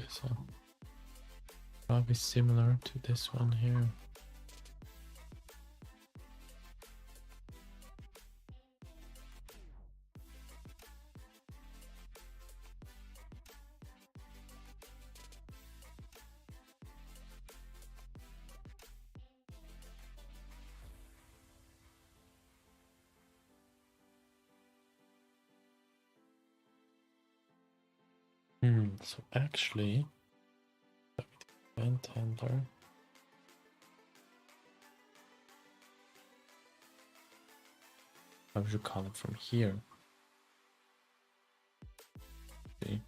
So probably similar to this one here. So actually, event handler. How would you call it from here? Okay.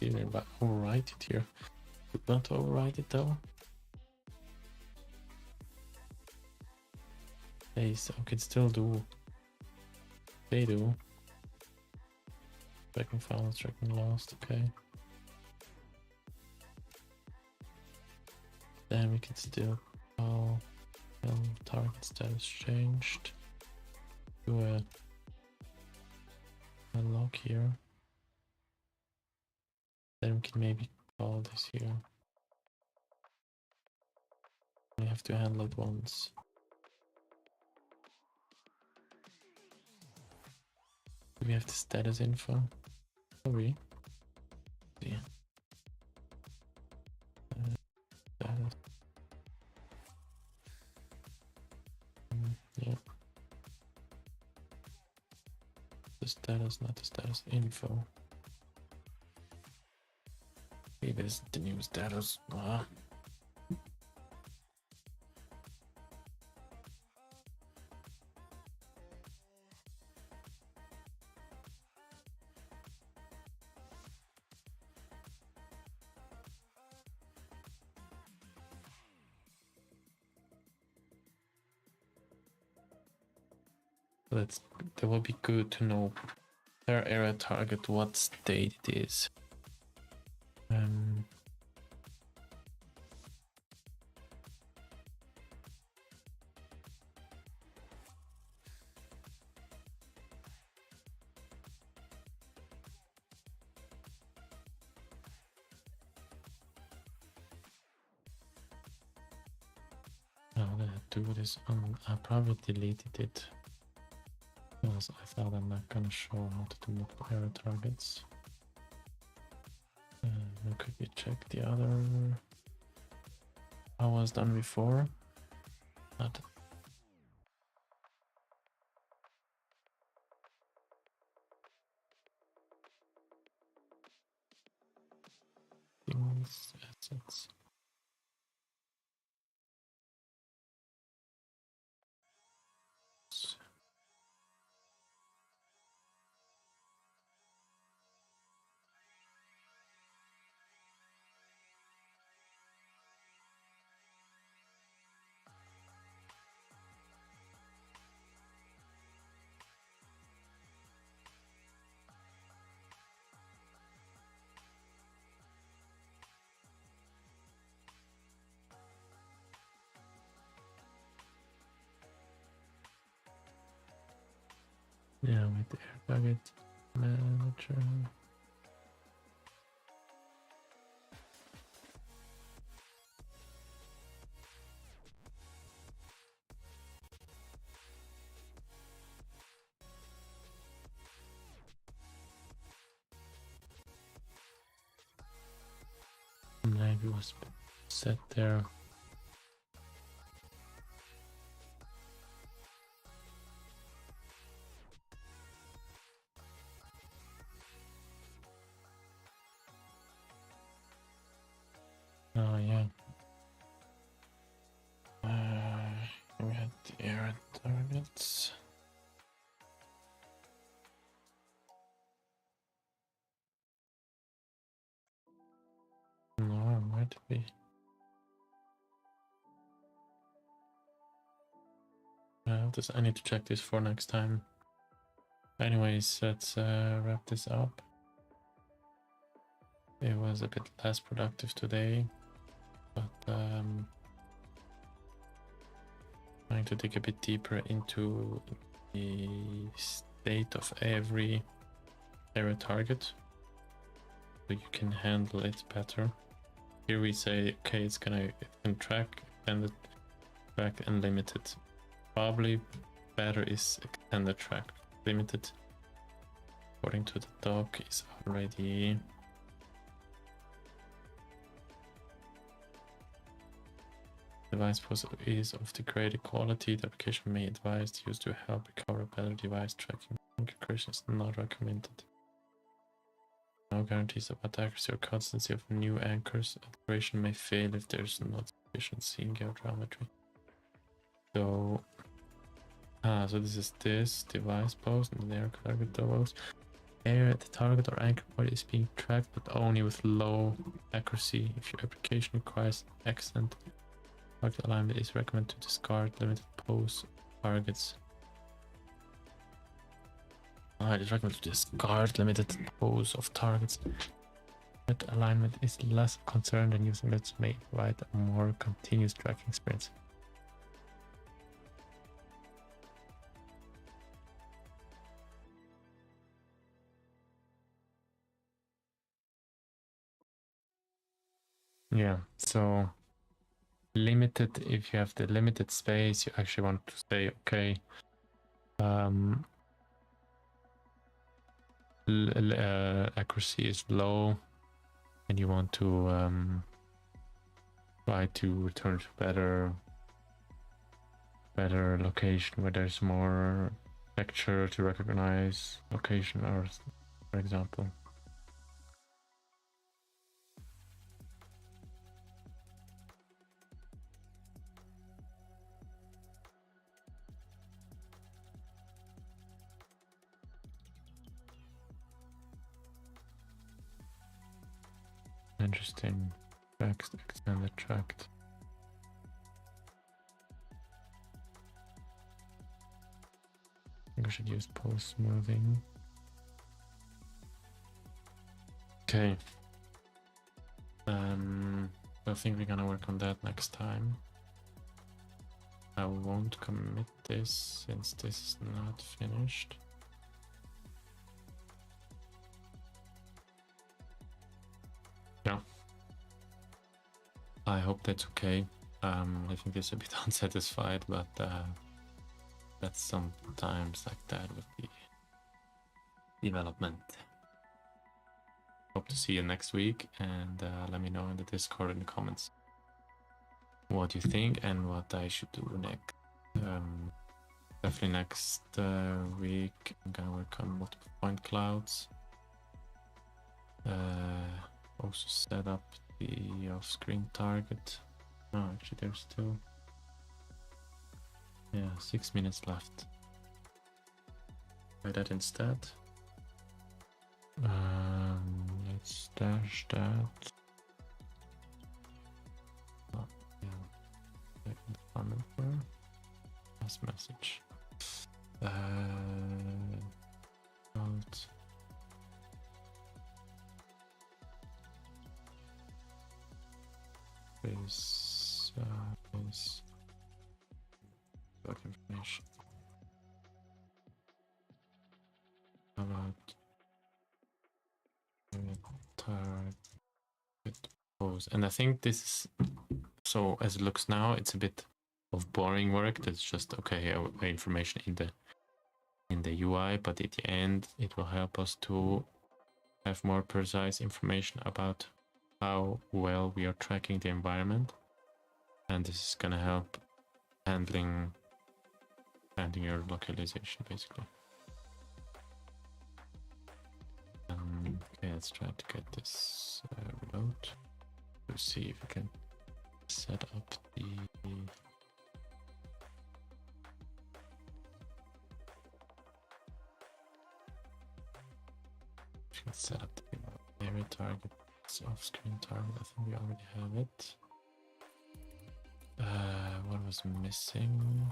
Didn't about overwrite it here. Could not overwrite it though. Hey, so I could still do. They do. Tracking files, tracking lost, okay. Then we can still call target status changed. Do a log here. Then we can maybe call this here. We have to handle it once. Do we have the status info? Sorry. Yeah. Status. Yeah. The status, not the status info. Maybe this is the new status. That will be good to know their area target, what state it is. I'm gonna do this on. I probably deleted it because I thought I'm not gonna show how to do multiple area targets. We'll quickly check the other. How was done before? Not things, assets. Yeah, with the air target manager. Maybe was set there. Oh yeah. We had the air targets. No, it might be. I need to check this for next time. Anyways, let's wrap this up. It was a bit less productive today, but trying to dig a bit deeper into the state of every area target so you can handle it better. Here we say, okay, it can track, extended track, and limited. Probably better is extended track. Limited, according to the doc, is already device is of degraded quality. The application may advise the user to help recover better device tracking. Configuration is not recommended. No guarantees about accuracy or consistency of new anchors. Integration may fail if there's not efficiency in geometry. So, so this is this device post and the air target those. The target or anchor point is being tracked, but only with low accuracy. If your application requires excellent target alignment, it is recommended to discard limited pose targets. It is recommended to discard limited pose of targets. That alignment is less concerned than using that may provide a more continuous tracking experience. Yeah, so limited, if you have the limited space, you actually want to say, okay, accuracy is low, and you want to try to return to better location where there's more texture to recognize location, or for example. Interesting. Text, extended tracked. I think I should use post smoothing. Okay. I think we're gonna work on that next time. I won't commit this since this is not finished. Yeah. I hope that's okay. I think it's a bit unsatisfied, but that's sometimes like that with the development. Hope to see you next week, and let me know in the Discord in the comments what you think and what I should do next. Definitely next week I'm gonna work on multiple point clouds. Also set up the off-screen target. Oh, actually there's still 6 minutes left. Try that instead. Let's dash that. Oh, yeah. Last message. Out. Is work information about target pose, and I think this is so as it looks now. It's a bit of boring work. That's just okay. Information in the UI, but at the end it will help us to have more precise information about how well we are tracking the environment, and this is gonna help handling your localization basically. Okay, let's try to get this reload to see if we can set up the set up the area target, off-screen target. I think we already have it. What was missing?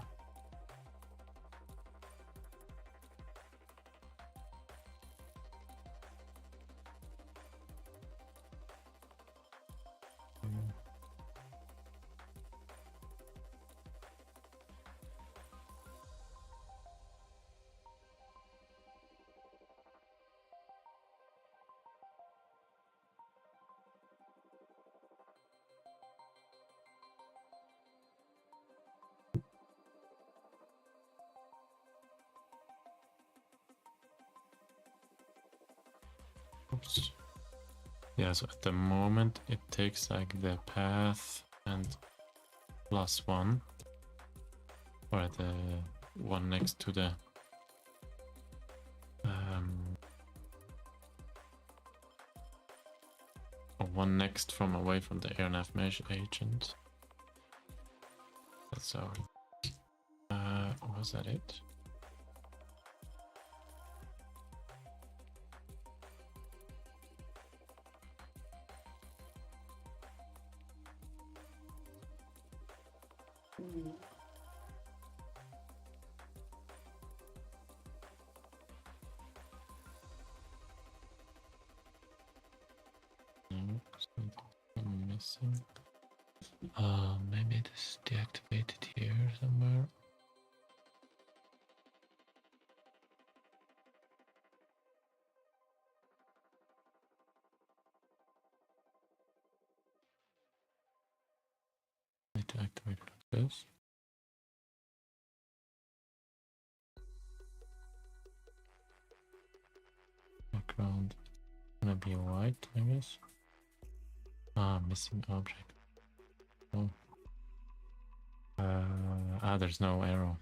Oops. Yeah, so at the moment it takes like the path and +1, or the one next to the or one next from away from the airnav mesh agent. That's our was that it? I'm missing. Maybe it is deactivated here somewhere. Need to activate it like this. Background gonna be white, I guess. Missing object. Oh. There's no arrow.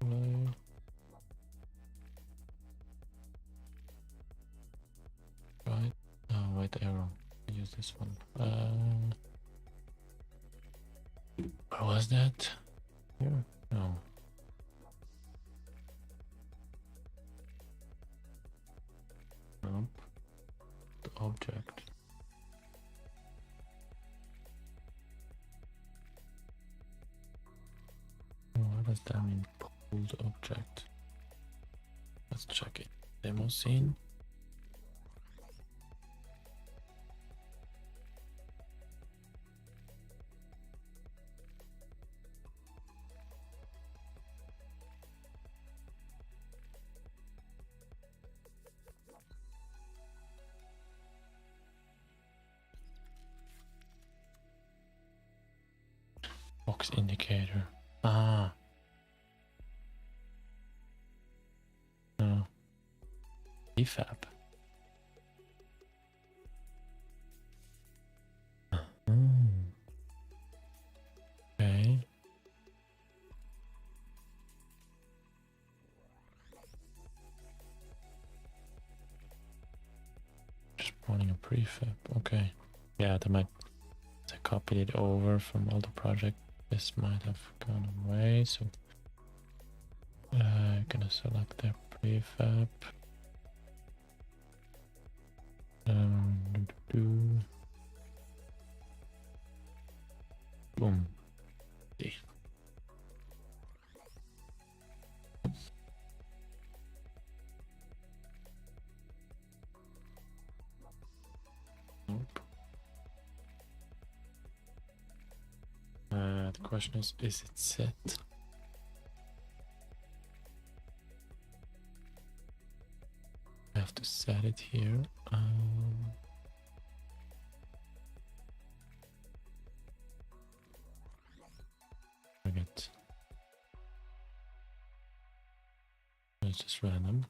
Play. Right. White arrow. Use this one. Where was that? Here? No. Nope. The object. What does that mean? Pulled object. Let's check it. Demo scene. Box indicator. Ah. No. Prefab. Okay. Just spawning a prefab. Okay. Yeah, they might. I copied it over from all the project. This might have gone away. So, gonna select the prefab. Boom. See. Nope. The question is it set? I have to set it here. Target. It's just random.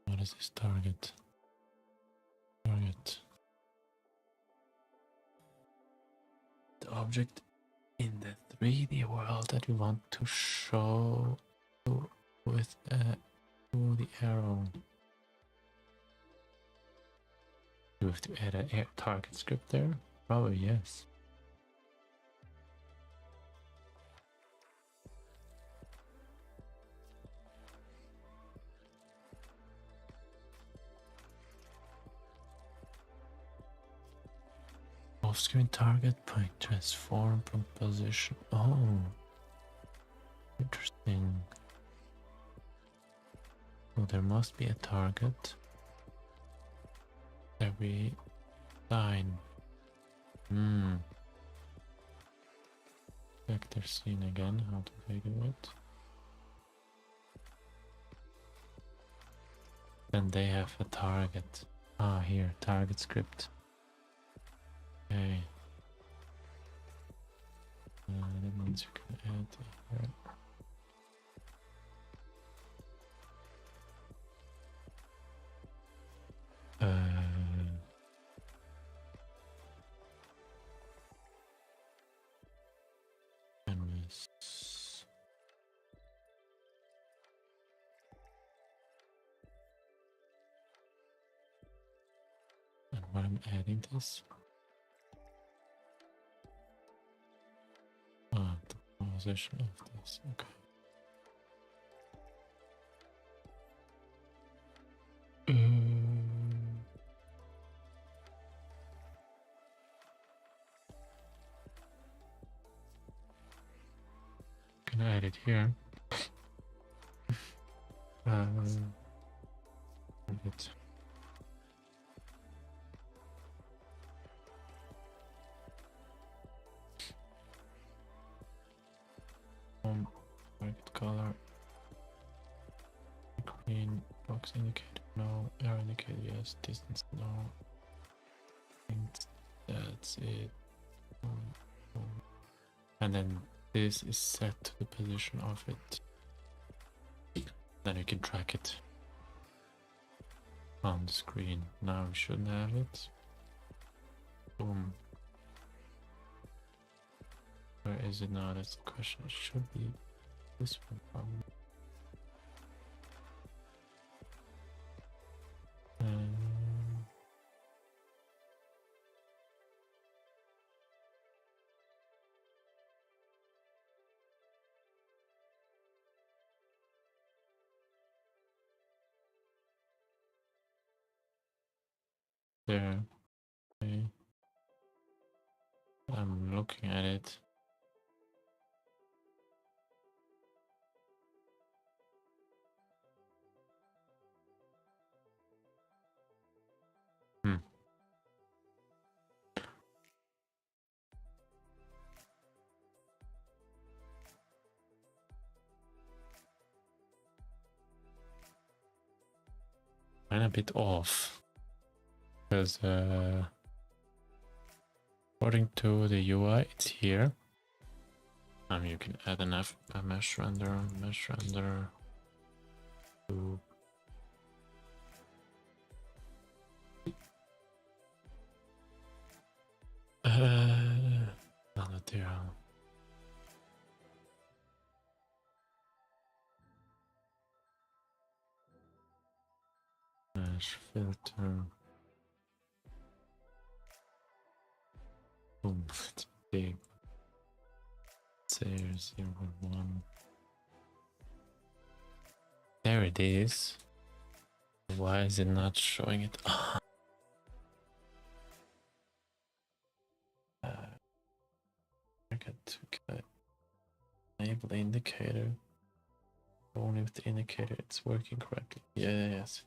What is this target? Target. The object in the 3D world that we want to show with the arrow. Do we have to add a target script there? Probably yes. Off-screen target point transform from position. Oh, interesting. So there must be a target that we assign. Vector scene again. How do they do it? Then they have a target. Ah, here, target script. Okay. That means you can add here. Canvas. And why I'm adding this? Ah, the position of this. Okay. Can I add it here? It. Target color. Green box indicator no. Arrow indicator yes. Distance no. I think that's it. And then this is set to the position of it. Then you can track it on the screen. Now we shouldn't have it. Boom. Where is it now? That's the question. It should be this one probably. There. Okay. I'm looking at it. I'm a bit off because according to the UI, it's here. You can add a mesh render to non-material. Mesh filter. Boom, it's big. There, 0.1. There it is. Why is it not showing it? I got to enable the indicator. Only with the indicator it's working correctly. Yes.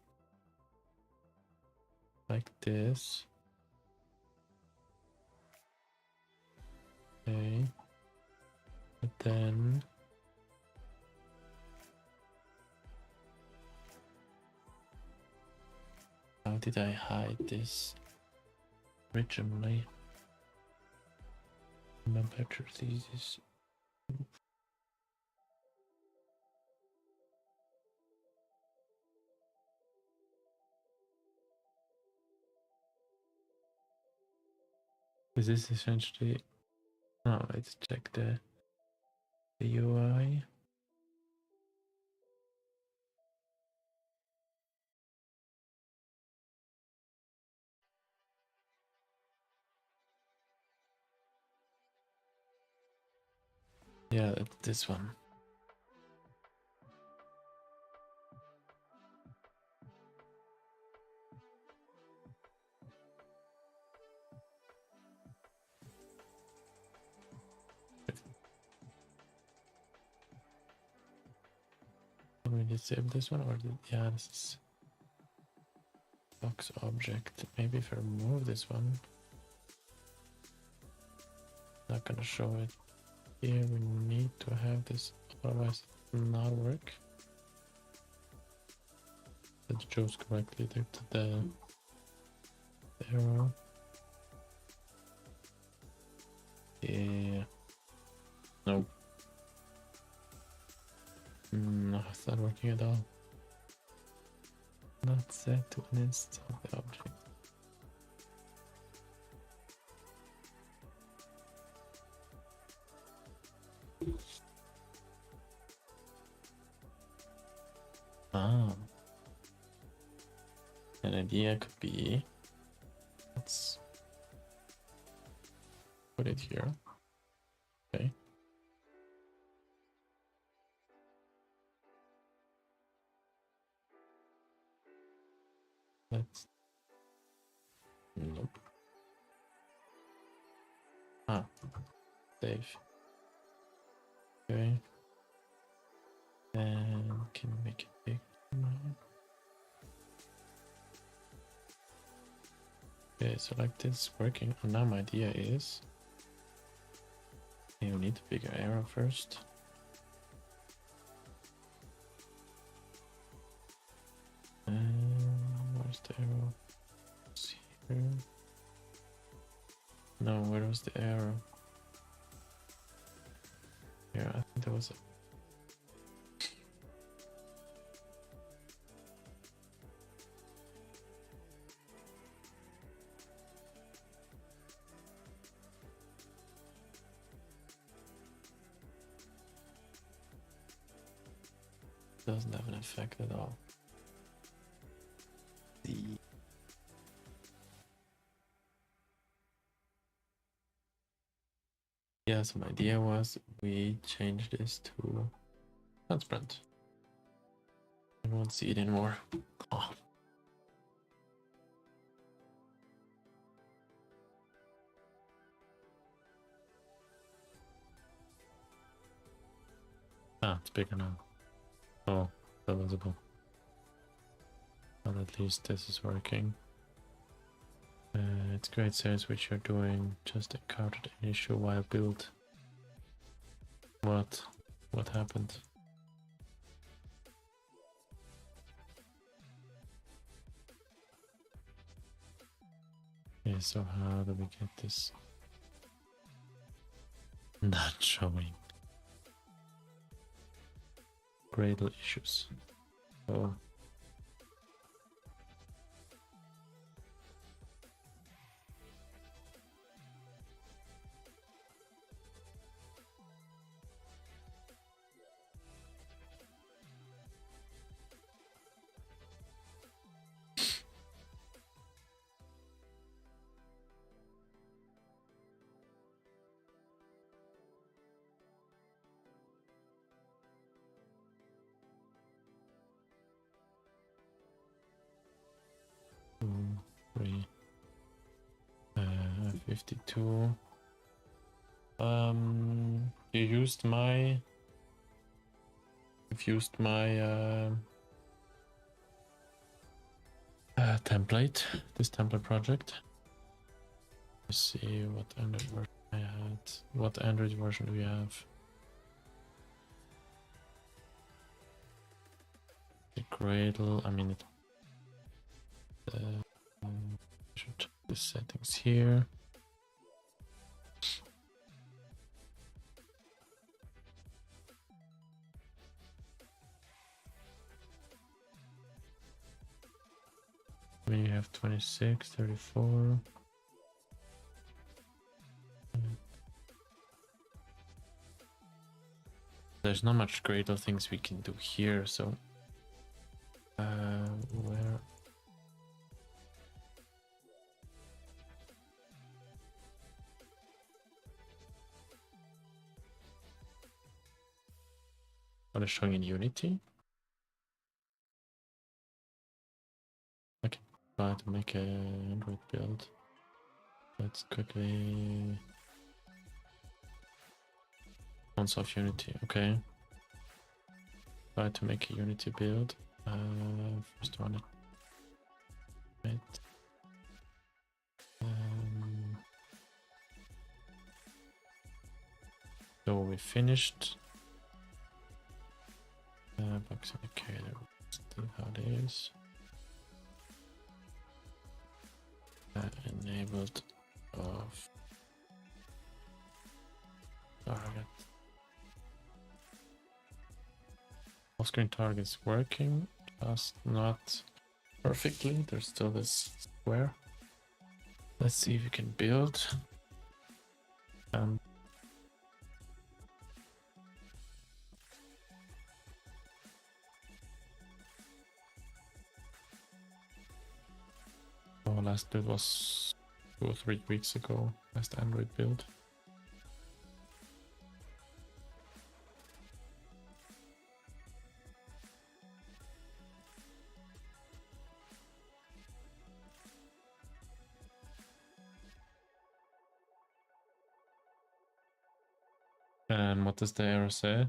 Like this. Okay. But then how did I hide this originally? My better thesis. Is this essentially? Oh, let's check the UI. Yeah, this one. Let me disable this one, or yeah, this is box object. Maybe if I remove this one, not gonna show it here. We need to have this, otherwise it will not work. That shows correctly the arrow. Yeah. Nope. No, it's not working at all. Not set to an instance of the object. An idea could be, let's put it here. Okay. Let's. Nope. Save. Okay. And can make it big. Okay, so like this working. And now my idea is you need a bigger arrow first. Where's the arrow? It's here. No, where was the arrow? Yeah, I think there was a. Doesn't have an effect at all. Yeah, so my idea was we change this to transparent. I won't see it anymore. Oh. It's bigger now. Oh, that was visible. Well, at least this is working. It's great sense which you're doing. Just encountered an issue while build. What happened? Okay, so how do we get this not showing? Gradle issues. Oh. Two, three, 52. You used my. You've used my template. This template project. Let's see what Android version I had. What Android version do we have? The Gradle. I mean it. Should check the settings here. We have 26, 34. There's not much Gradle things we can do here, so where? What is showing in Unity? Okay, try to make an Android build. Let's quickly console of Unity. Okay, try to make a Unity build. First one. Right. So we finished. Box indicator. Still how it is. Enabled of target. Full screen target is working, just not perfectly. There's still this square. Let's see if we can build. Our last build was 2 or 3 weeks ago. Last Android build. And what does the error say?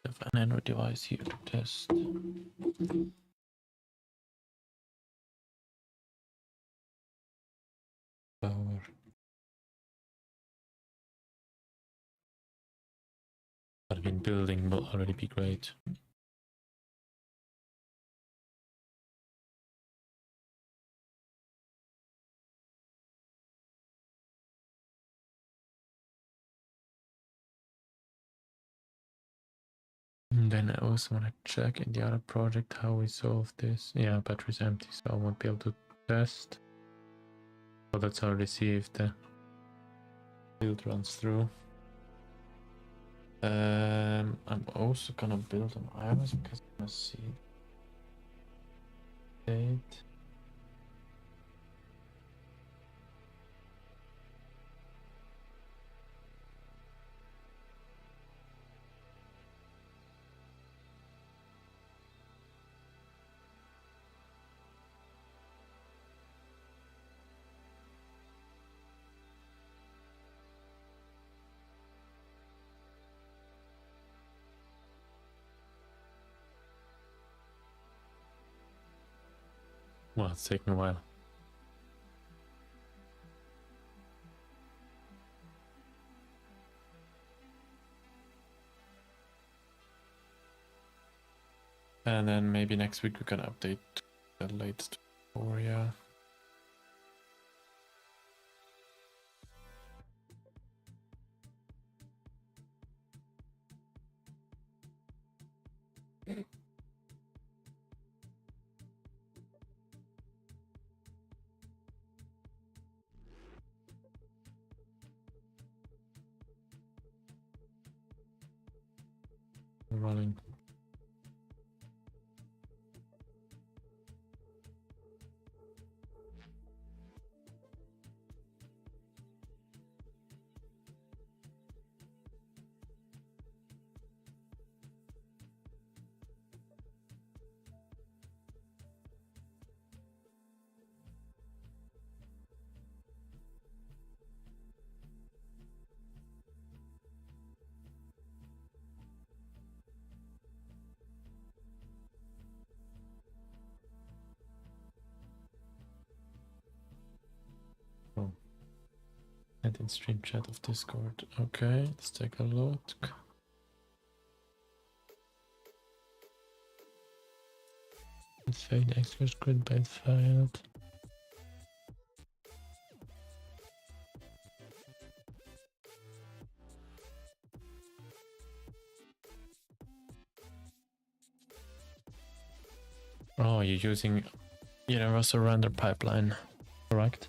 Have an Android device here to test. Power. But I mean, building will already be great. And then I also want to check in the other project how we solve this. Yeah, battery's empty, so I won't be able to test. So let's already see if the build runs through. I'm also gonna build an iOS because I want to see date. Well, it's taking a while. And then maybe next week we can update the latest Vuforia. Running. Oh. And in stream chat of Discord. Okay, let's take a look. It's fade expert grid by failed. Oh, you're using universal render pipeline, correct?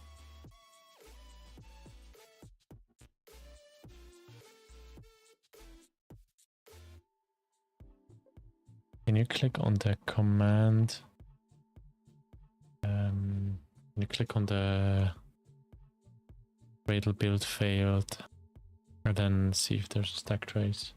Can you click on the command? Can you click on the Cradle build failed, and then see if there's a stack trace?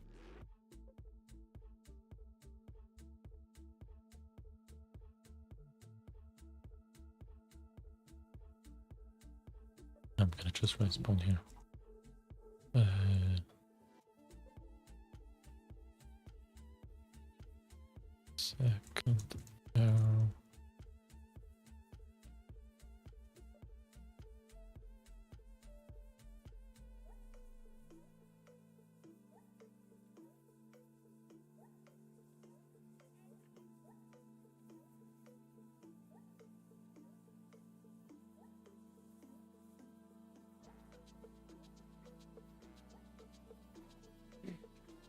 I'm gonna just respawn here. Second arrow.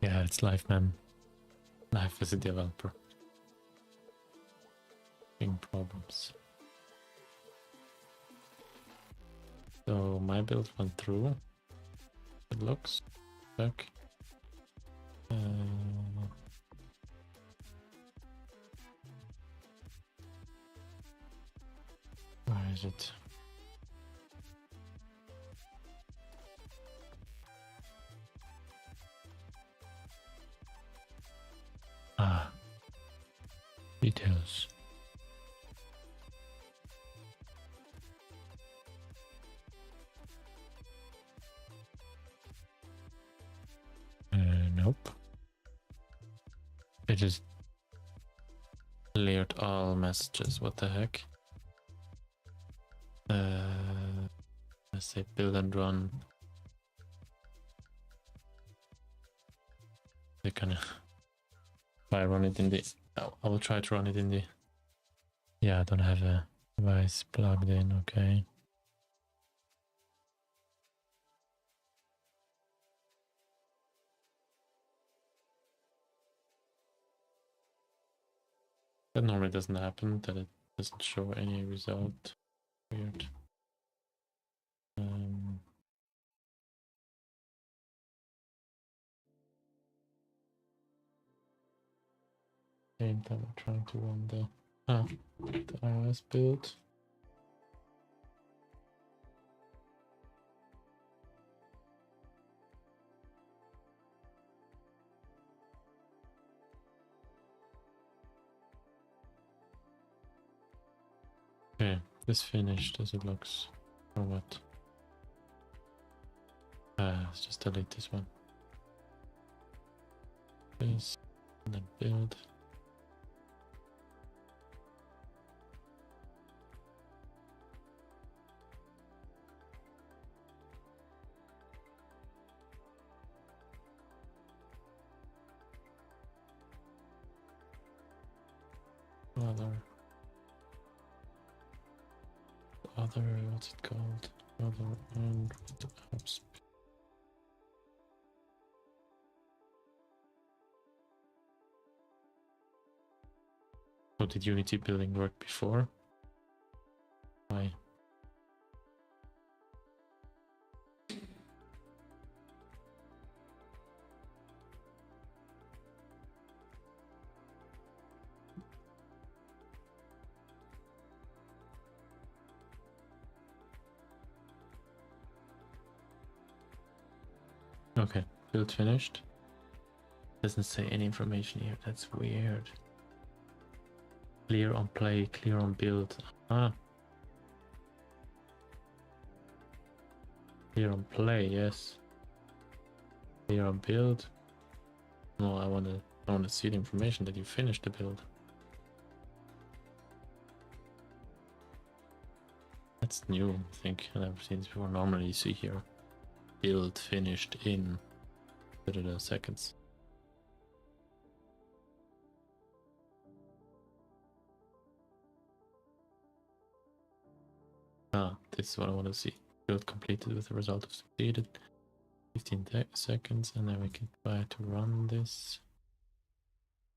Yeah, it's life, man. Life as a developer. Big problems. So my build went through. It looks back. Where is it? Ah, details. Nope. It just cleared all messages. What the heck? Let's say build and run. They kind of. If I run it in the. I will try to run it in the. Yeah, I don't have a device plugged in. Okay. That normally doesn't happen, that it doesn't show any result. Weird. Same time I'm trying to run the iOS build. Okay, this finished as it looks. Or what? Let's just delete this one. This, and then build. Other, what's it called? Other and apps. So did Unity building work before? Why? Okay, build finished. Doesn't say any information here. That's weird. Clear on play, clear on build. Ah. Clear on play, yes. Clear on build. No, I wanna see the information that you finished the build. That's new, I think. I've never seen this before. Normally you see here build finished in seconds. Ah, this is what I want to see. Build completed with the result of succeeded. 15 seconds, and then we can try to run this.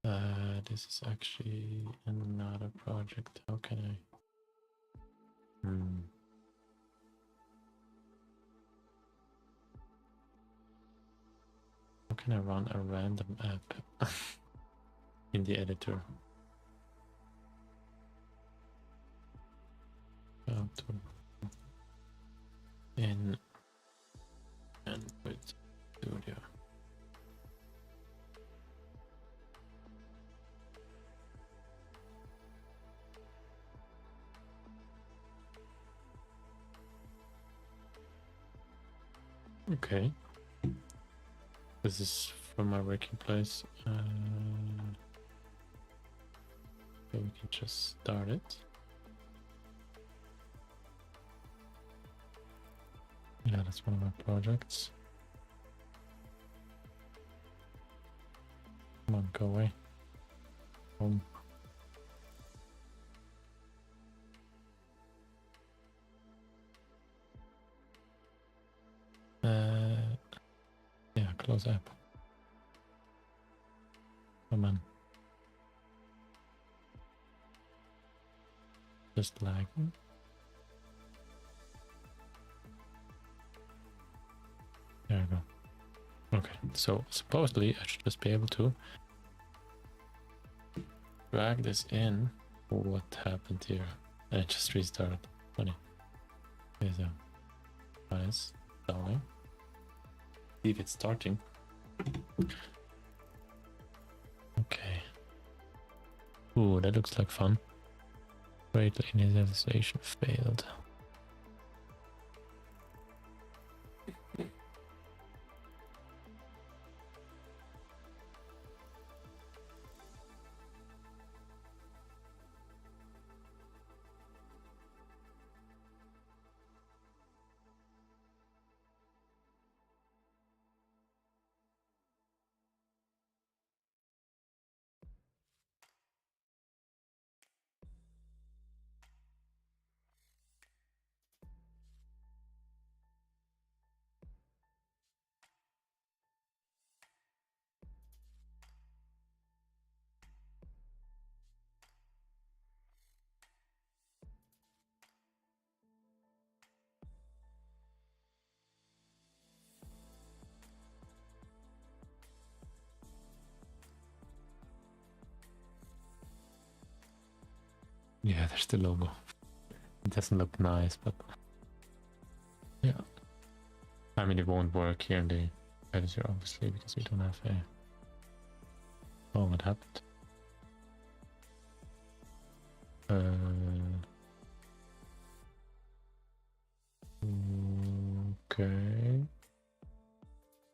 This is actually another project. How can I? How can I run a random app in the editor? In Android Studio. Okay. This is from my working place. So we can just start it. Yeah, that's one of my projects. Come on, go away. Home. Yeah, close app. Come on. Just lagging. There we go. Okay, so supposedly I should just be able to drag this in. What happened here? I just restarted. Funny. Okay, so nice. Darling. See if it's starting. Okay. Ooh, that looks like fun. Great initialization failed. Yeah, there's the logo. It doesn't look nice, but yeah. I mean, it won't work here in the editor, obviously, because we don't have a... Oh, what happened? Okay.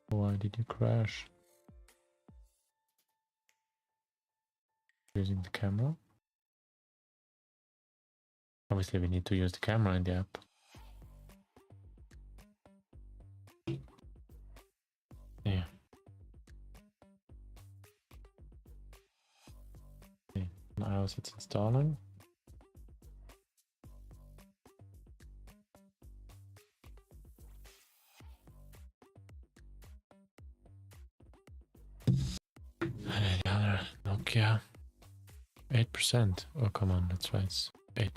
Why did you crash? Using the camera? Obviously, we need to use the camera in the app. Yeah. Okay. I because it's installing. The other Nokia, 8%. Oh, come on, that's right, it's 8%.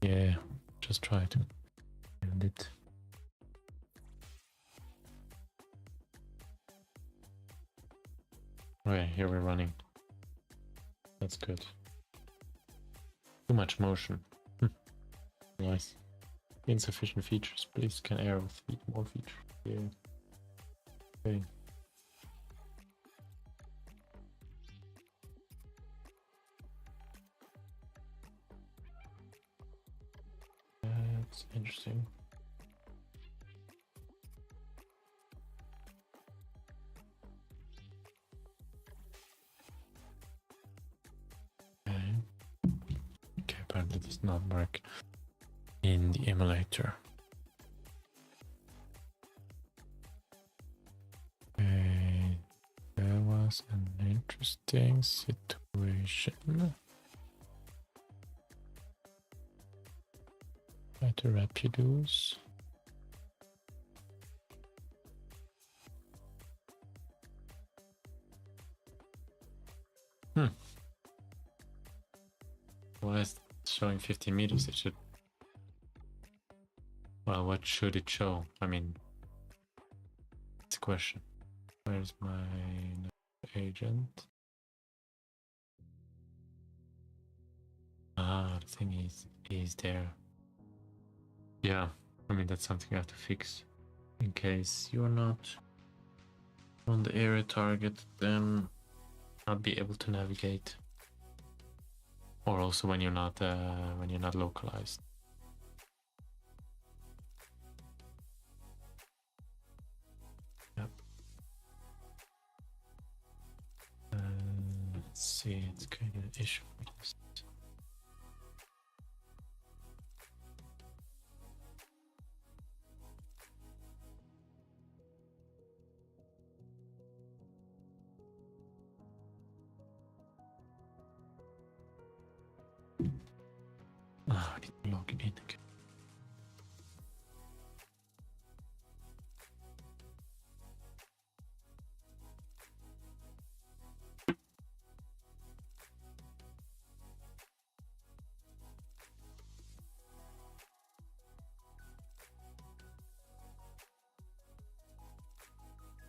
Yeah, just try to end it. Okay, here we're running. That's good. Too much motion. Nice. Insufficient features. Please scan error with more features. Yeah. Okay. That's interesting. Okay, apparently it does not work in the emulator. Okay, there was an interesting situation. Try to reproduce. Why is it showing 15 meters? It should... Well, what should it show? I mean, it's a question. Where's my agent? Ah, the thing is there. Yeah, I mean, that's something I have to fix. In case you're not on the area target, then I'll be able to navigate. Or also when you're not localized. Yep. Let's see, it's kind of an issue with this. Ah, I need to log in again.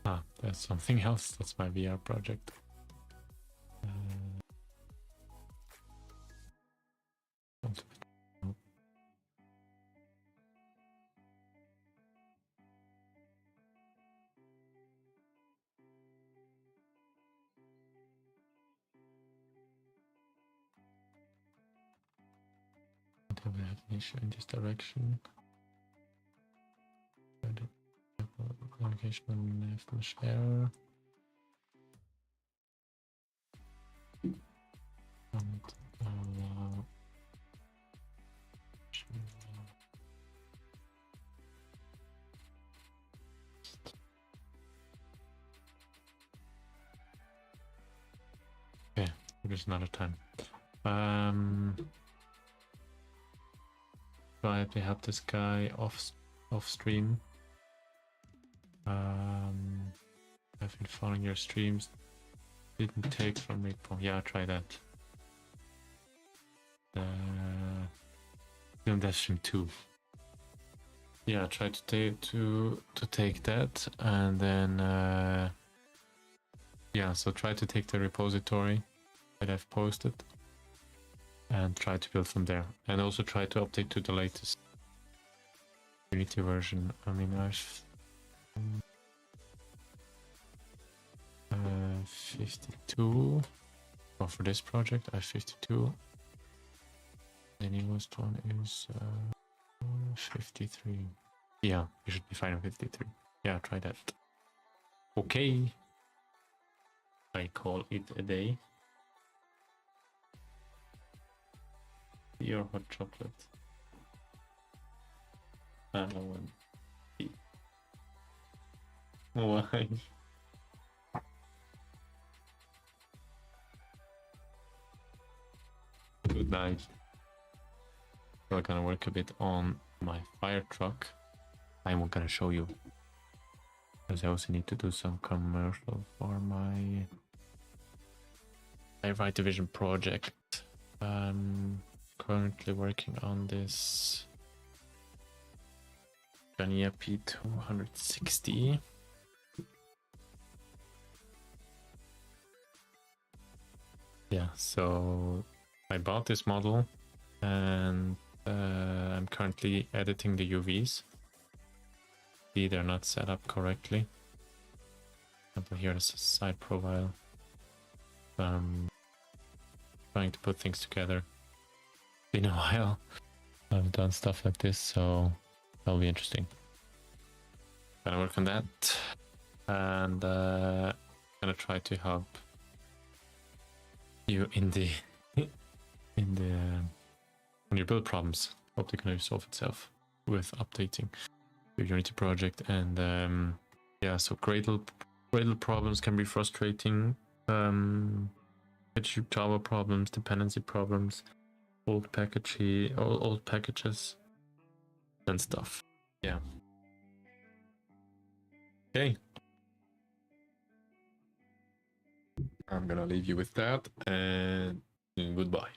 Ah, that's something else. That's my VR project. We have an issue in this direction. Communication on flash error. And okay, there's another time. Try to help this guy off stream. I've been following your streams. Didn't take from repo. Yeah, try that. Film DevStream 2. Yeah, try to take that, and then yeah. So try to take the repository that I've posted, and try to build from there. And also try to update to the latest Unity version. I mean, I've 52. Well, for this project, I have 52. The newest one is 53. Yeah, you should be fine with 53. Yeah, try that. Okay. I call it a day. Your hot chocolate. I don't know when. Why? Nice. So I'm gonna work a bit on my fire truck. I'm gonna show you, because I also need to do some commercial for my Right Division project. I'm currently working on this Scania P260. Yeah, so I bought this model and I'm currently editing the UVs. See, they're not set up correctly. For example, here's a side profile. Trying to put things together. Been a while. I've done stuff like this, so that'll be interesting. Gonna work on that, and gonna try to help you in the when you build problems. Hope they're gonna resolve itself with updating your Unity project. And yeah, so Gradle problems can be frustrating. Java problems, dependency problems, old packages and stuff. Yeah. Okay. I'm gonna leave you with that, and goodbye.